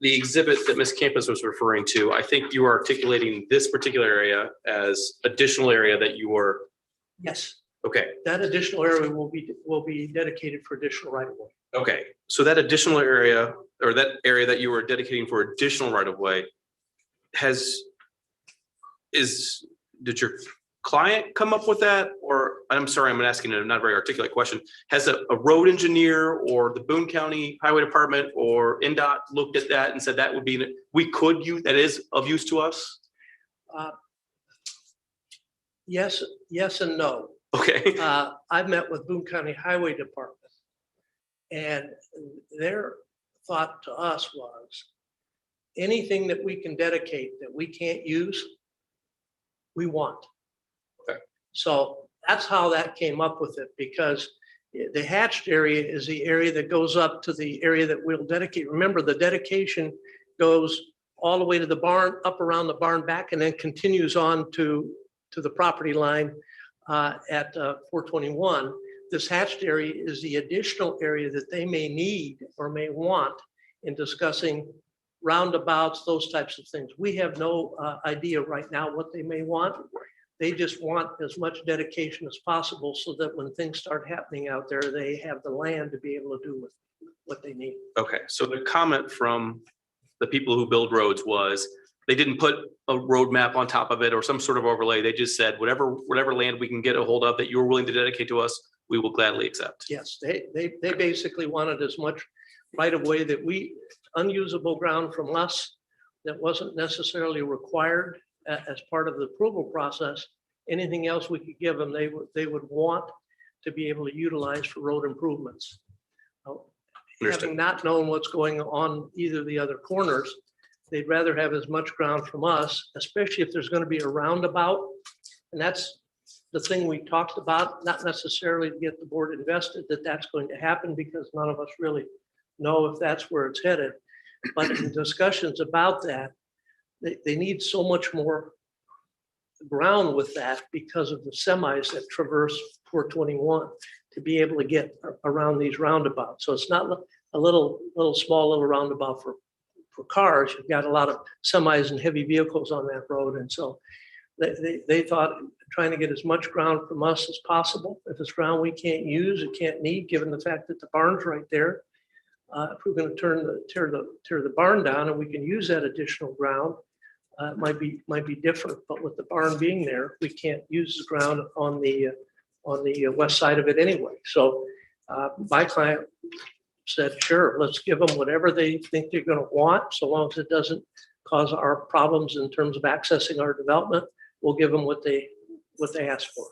The exhibit that Ms. Campus was referring to, I think you are articulating this particular area as additional area that you were, Yes, okay, that additional area will be dedicated for additional right of way. okay. So that additional area, or that area that you were dedicating for additional right of way did your client come up with that? Or, I'm sorry, I'm asking a not very articulate question. Has a road engineer or the Boone County Highway Department or NDOT looked at that and said that would be, we could use, that is of use to us? Yes and no. Okay, I've met with Boone County Highway Department. And their thought to us was, anything that we can dedicate that we can't use, we want. Okay. So that's how that came up with it, because the hatched area is the area that goes up to the area that we'll dedicate. Remember, the dedication goes all the way to the barn, up around the barn back, and then continues on to the property line at 421. This hatched area is the additional area that they may need or may want in discussing roundabouts, those types of things. We have no idea right now what they may want. They just want as much dedication as possible so that when things start happening out there, they have the land to be able to do what they need. okay. So the comment from the people who build roads was, they didn't put a road map on top of it or some sort of overlay. They just said, whatever land we can get a hold of that you're willing to dedicate to us, we will gladly accept. Yes, they basically wanted as much right of way that unusable ground from us that wasn't necessarily required as part of the approval process. Anything else we could give them, they would want to be able to utilize for road improvements. Having not known what's going on either of the other corners, they'd rather have as much ground from us, especially if there's going to be a roundabout. And that's the thing we talked about, not necessarily to get the board invested that that's going to happen, because none of us really know if that's where it's headed. But in discussions about that, they need so much more ground with that because of the semis that traverse 421 to be able to get around these roundabouts. So it's not a little small little roundabout for cars. You've got a lot of semis and heavy vehicles on that road. And so they thought trying to get as much ground from us as possible. If it's ground we can't use, it can't need, given the fact that the barn's right there. If we're going to tear the barn down and we can use that additional ground, it might be different. But with the barn being there, we can't use the ground on the west side of it anyway. So my client said, sure, let's give them whatever they think they're going to want, so long as it doesn't cause our problems in terms of accessing our development. We'll give them what they ask for.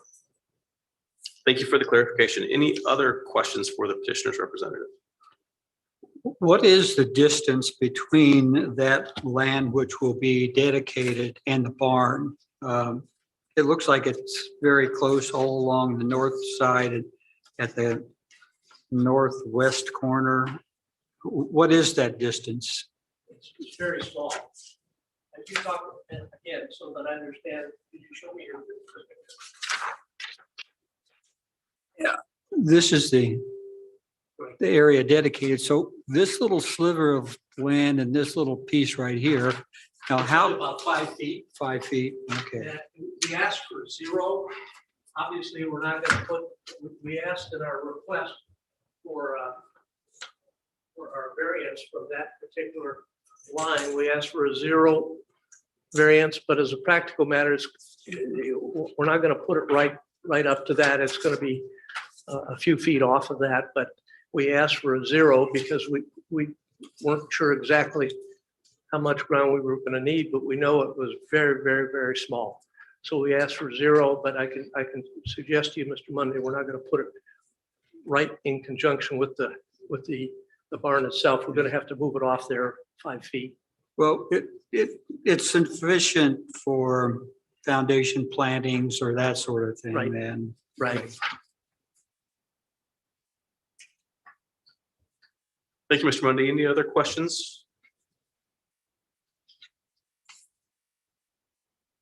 Thank you for the clarification. Any other questions for the petitioner's representative? What is the distance between that land which will be dedicated and the barn? It looks like it's very close all along the north side and at the northwest corner. What is that distance? It's very small. If you talk again, so that I understand, could you show me your? This is the area dedicated. So this little sliver of land and this little piece right here. Now, how? About 5 feet. 5 feet, okay. And we asked for 0. Obviously, we're not going to put, we asked in our request for our variance from that particular line. We asked for a 0 variance, but as a practical matter, we're not going to put it right up to that. It's going to be a few feet off of that, but we asked for a 0 because we weren't sure exactly how much ground we were going to need, but we know it was very, very, very small. So we asked for 0, but I can suggest to you, Mr. Monday, we're not going to put it right in conjunction with the barn itself. We're going to have to move it off there 5 feet. Well, it's sufficient for foundation plantings or that sort of thing, Right. then. Right. Thank you, Mr. Mundy. Any other questions?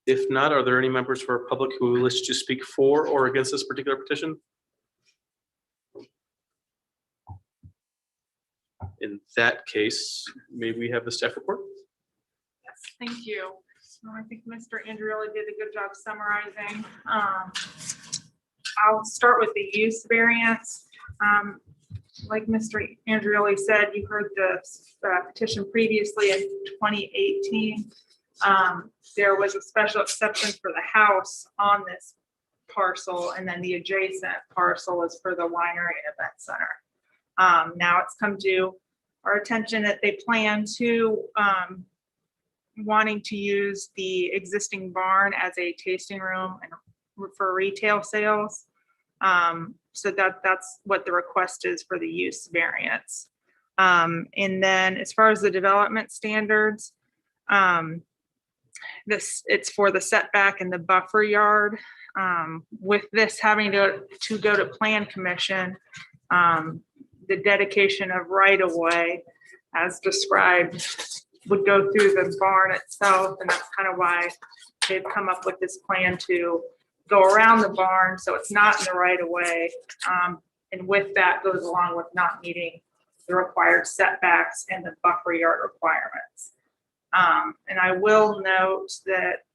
If not, are there any members of our public who wish to speak for or against this particular petition? In that case, may we have the staff report? Yes, thank you. I think Mr. Andrioli did a good job summarizing. I'll start with the use variance. Like Mr. Andrioli said, you heard the petition previously in 2018. There was a special exception for the house on this parcel, and then the adjacent parcel is for the winery and event center. Now it's come to our attention that they plan to wanting to use the existing barn as a tasting room and for retail sales. So that's what the request is for the use variance. And then as far as the development standards, it's for the setback and the buffer yard. With this having to go to plan commission, the dedication of right of way as described would go through the barn itself. And that's kind of why they've come up with this plan to go around the barn. So it's not in the right of way. And with that goes along with not meeting the required setbacks and the buffer yard requirements. And I will note that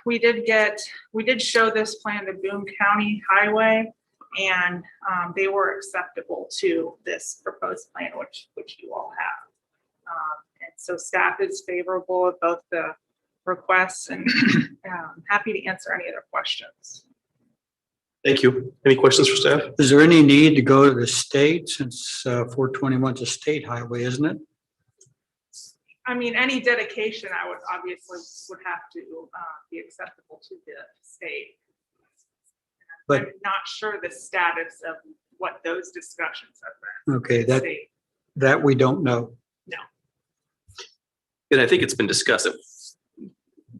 we did show this plan to Boone County Highway, and they were acceptable to this proposed plan, which you all have. And so staff is favorable of both the requests, and happy to answer any other questions. Thank you. Any questions for staff? Is there any need to go to the state since 421 is a state highway, isn't it? I mean, any dedication I would obviously have to be acceptable to the state. But- I'm not sure the status of what those discussions have been. Okay, with the state. that we don't know. No. And I think it's been discussed that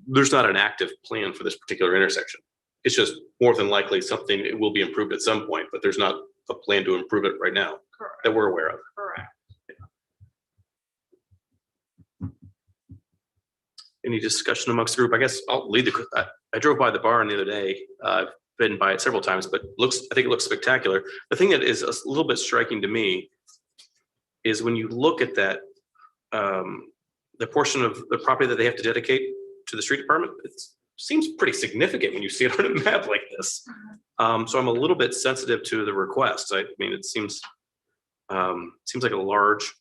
there's not an active plan for this particular intersection. It's just more than likely something, it will be improved at some point, but there's not a plan to improve it right now Correct. that we're aware of. Correct. Any discussion amongst the group? I guess I'll lead I drove by the barn the other day. I've been by it several times, but I think it looks spectacular. The thing that is a little bit striking to me is when you look at that, the portion of the property that they have to dedicate to the street department, it seems pretty significant when you see it on a map like this. So I'm a little bit sensitive to the request. I mean, it seems like a large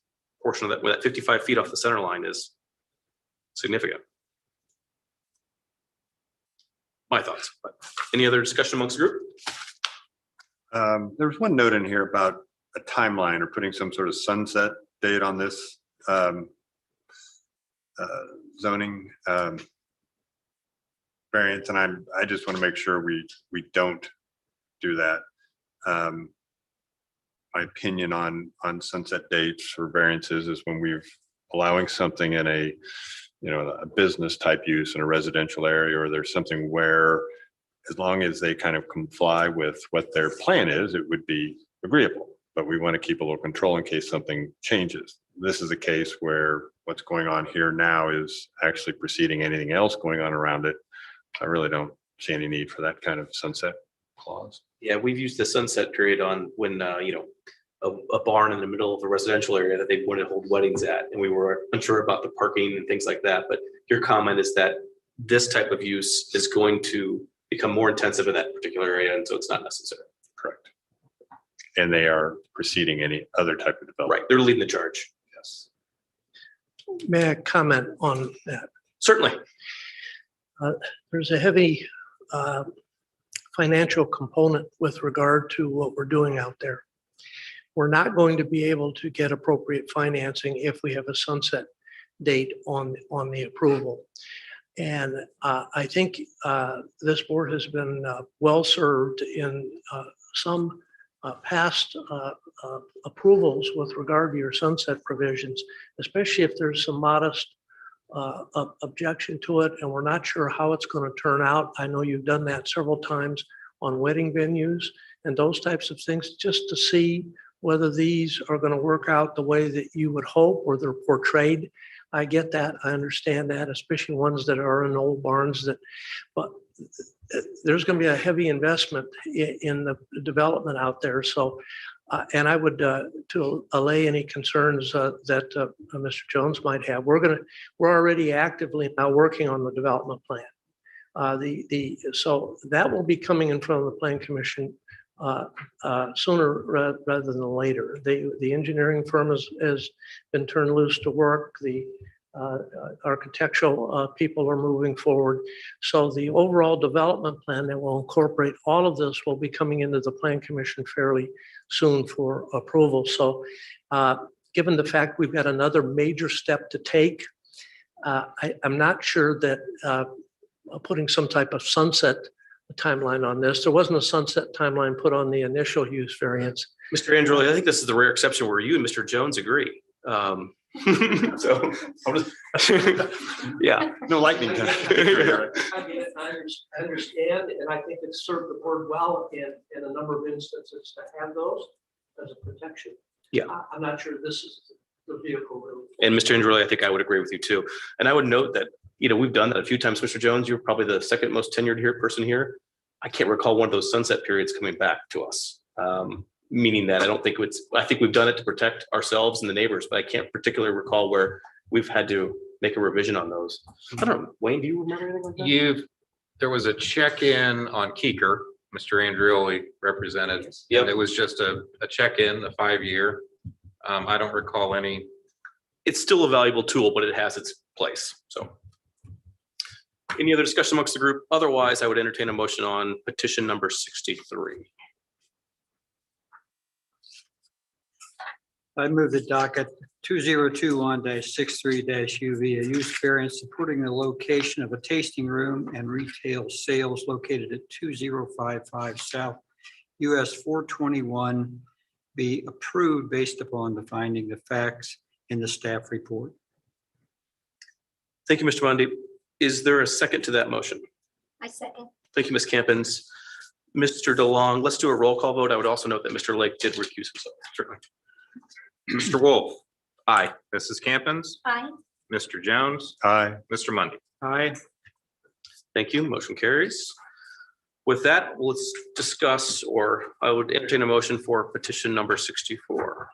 portion of that, with that 55 feet off the center line is significant. My thoughts. But any other discussion amongst the group? There was one note in here about a timeline or putting some sort of sunset date on this zoning variance, and I just want to make sure we don't do that. My opinion on sunset dates or variances is when we've allowing something in a, a business type use in a residential area, or there's something where as long as they kind of comply with what their plan is, it would be agreeable. But we want to keep a little control in case something changes. This is a case where what's going on here now is actually preceding anything else going on around it. I really don't see any need for that kind of sunset clause. Yeah, we've used the sunset period on when, a barn in the middle of a residential area that they want to hold weddings at, and we were unsure about the parking and things like that. But your comment is that this type of use is going to become more intensive in that particular area, and so it's not necessary. Correct. And they are preceding any other type of development. Right, they're leading the charge. Yes. May I comment on that? Certainly. There's a heavy financial component with regard to what we're doing out there. We're not going to be able to get appropriate financing if we have a sunset date on the approval. And I think this board has been well served in some past approvals with regard to your sunset provisions, especially if there's some modest objection to it and we're not sure how it's going to turn out. I know you've done that several times on wedding venues and those types of things, just to see whether these are going to work out the way that you would hope or they're portrayed. I get that. I understand that, especially ones that are in old barns but there's going to be a heavy investment in the development out there. So, and I would, to allay any concerns that Mr. Jones might have, we're already actively now working on the development plan. So that will be coming in front of the Plan Commission sooner rather than later. The engineering firm has been turned loose to work. The architectural people are moving forward. So the overall development plan that will incorporate all of this will be coming into the Plan Commission fairly soon for approval. So given the fact we've got another major step to take, I'm not sure that putting some type of sunset timeline on this. There wasn't a sunset timeline put on the initial use variance. Mr. Androli, I think this is the rare exception where you and Mr. Jones agree. So, yeah. No lightning. I understand, and I think it's served the board well in a number of instances to have those as a protection. Yeah. I'm not sure this is the vehicle really. And Mr. Androli, I think I would agree with you too. And I would note that, we've done that a few times. Mr. Jones, you're probably the second most tenured person here. I can't recall one of those sunset periods coming back to us. Meaning that I think we've done it to protect ourselves and the neighbors, but I can't particularly recall where we've had to make a revision on those. I don't know, Wayne, do you remember anything like that? There was a check-in on Keeker, Mr. Andrioli represented. Yep. And it was just a check-in, a 5-year. I don't recall any. It's still a valuable tool, but it has its place. So any other discussion amongst the group? Otherwise, I would entertain a motion on petition number 63. I move the docket 2021-63-UV, a use variance supporting the location of a tasting room and retail sales located at 2055 South US 421 be approved based upon the finding of facts in the staff report. Thank you, Mr. Mundy. Is there a second to that motion? I second. Thank you, Ms. Campins. Mr. DeLong, let's do a roll call vote. I would also note that Mr. Lake did recuse himself. Certainly. Mr. Wolf, Aye. Mrs. Campins, Aye. Mr. Jones, Aye. Mr. Mundy. Aye. Thank you. Motion carries. With that, let's discuss, or I would entertain a motion for petition number 64.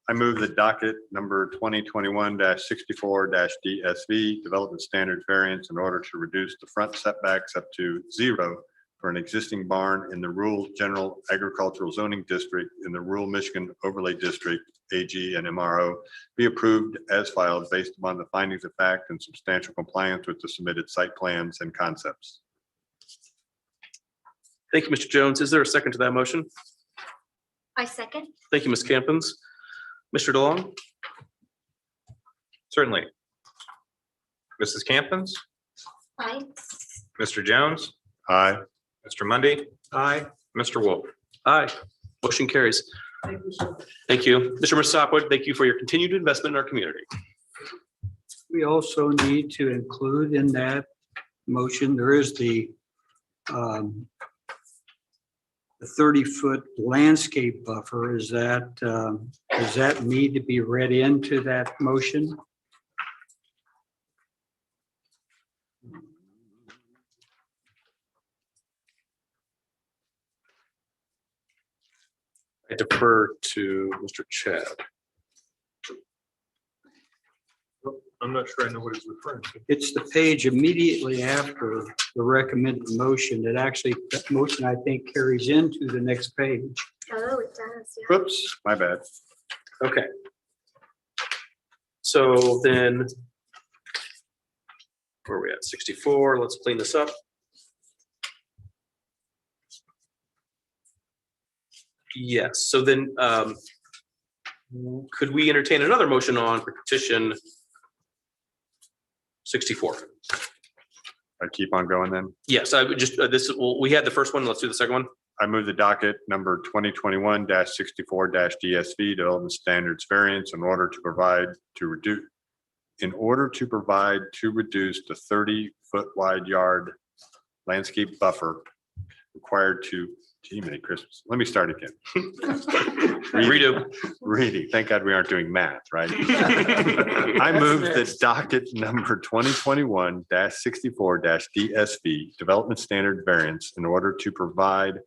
I move the docket number 2021-64-DSV Development Standard Variance in order to reduce the front setbacks up to 0 for an existing barn in the Rural General Agricultural Zoning District in the Rural Michigan Overlay District, AG and MRO, be approved as filed based upon the findings of fact and substantial compliance with the submitted site plans and concepts. Thank you, Mr. Jones. Is there a second to that motion? I second. Thank you, Ms. Campins. Mr. DeLong? Certainly. Mrs. Campins, Aye. Mr. Jones, Aye. Mr. Mundy, Aye. Mr. Wolf. Aye. Motion carries. Thank you. Mr. Musopwood, thank you for your continued investment in our community. We also need to include in that motion, there is the 30-foot landscape buffer. Is that, does that need to be read into that motion? I defer to Mr. Chad. I'm not sure I know what he's referring to. It's the page immediately after the recommended motion that actually, that motion I think carries into the next page. Oh, it does, yeah. Oops, my bad. Okay. So then, where are we at? 64. Let's clean this up. Yes, so then could we entertain another motion on petition 64? I keep on going then. Yes, I would just, well, we had the first one. Let's do the second one. I move the docket number 2021-64-DSV Development Standards Variance in order to provide to reduce the 30-foot wide yard landscape buffer required to, gee, Merry Christmas. Let me start again. Redo. Reading. Thank God we aren't doing math, right? I move that docket number 2021-64-DSV Development Standard Variance in order to provide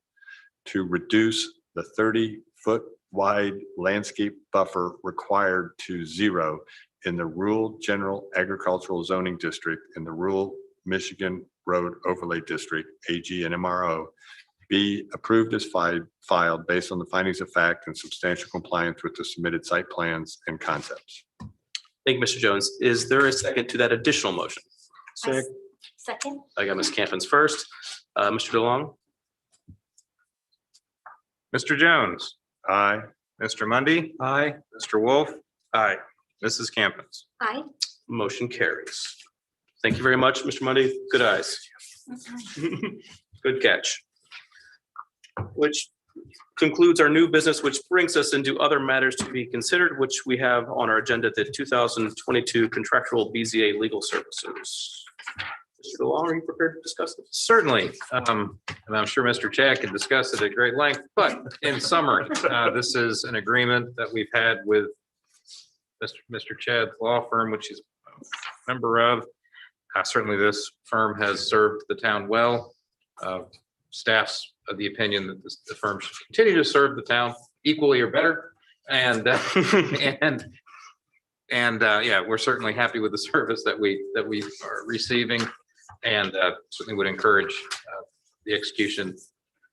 to reduce the 30-foot wide landscape buffer required to 0 in the rural general agricultural zoning district in the rural Michigan Road Overlay District, AG and MRO, be approved as filed based on the findings of fact and substantial compliance with the submitted site plans and concepts. Thank you, Mr. Jones. Is there a second to that additional motion? Second? I got Ms. Campins first. Mr. DeLong? Mr. Jones. Aye. Mr. Mundy. Aye. Mr. Wolf. Aye. Mrs. Campins. Aye. Motion carries. Thank you very much, Mr. Mundy. Good eyes. Good catch. Which concludes our new business, which brings us into other matters to be considered, which we have on our agenda, the 2022 contractual BZA legal services. Mr. DeLong, are you prepared to discuss this? Certainly, and I'm sure Mr. Chad can discuss it at great length, but in summary, this is an agreement that we've had with Mr. Chad's law firm, which he's a member of. Certainly, this firm has served the town well. Staff's of the opinion that the firm should continue to serve the town equally or better. And yeah, we're certainly happy with the service that we are receiving, and certainly would encourage the execution.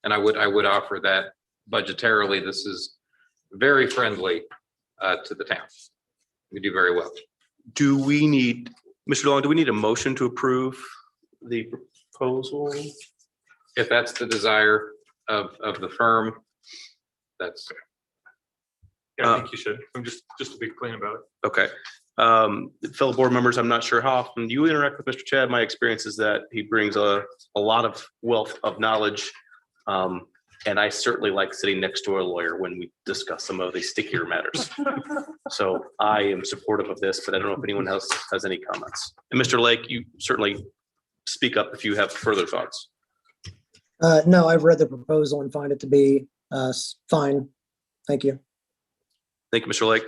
And I would offer that budgetarily, this is very friendly to the town. We do very well. Do we need, Mr. DeLong, do we need a motion to approve the proposal? If that's the desire of the firm, that's. Yeah, I think you should. I'm just to be clean about it. Okay. Fellow board members, I'm not sure how often you interact with Mr. Chad. My experience is that he brings a lot of wealth of knowledge. And I certainly like sitting next to a lawyer when we discuss some of these stickier matters. So I am supportive of this, but I don't know if anyone else has any comments. And Mr. Lake, you certainly speak up if you have further thoughts. No, I've read the proposal and find it to be fine. Thank you. Thank you, Mr. Lake.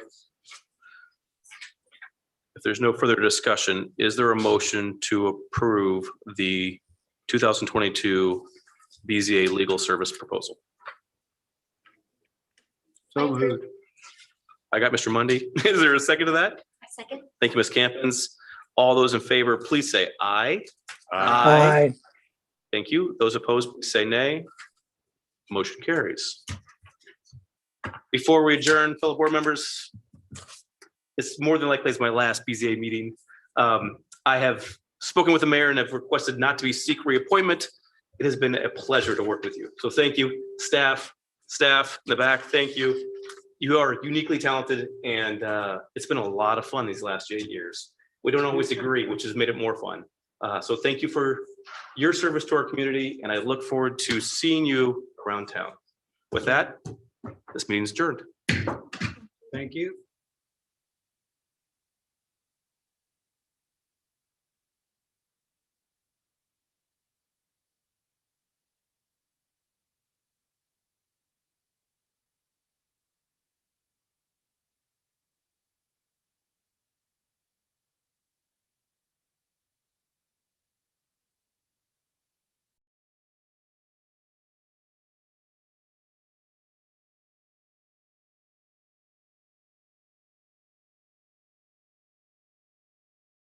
If there's no further discussion, is there a motion to approve the 2022 BZA legal service proposal? So moved. I got Mr. Mundy. Is there a second to that? A second? Thank you, Ms. Campins. All those in favor, please say aye. Aye. Thank you. Those opposed, please say nay. Motion carries. Before we adjourn, fellow board members, it's more than likely it's my last BZA meeting. I have spoken with the mayor and have requested not to be seek reappointment. It has been a pleasure to work with you. So thank you, staff in the back, thank you. You are uniquely talented, and it's been a lot of fun these last 8 years. We don't always agree, which has made it more fun. So thank you for your service to our community, and I look forward to seeing you around town. With that, this meeting's adjourned. Thank you.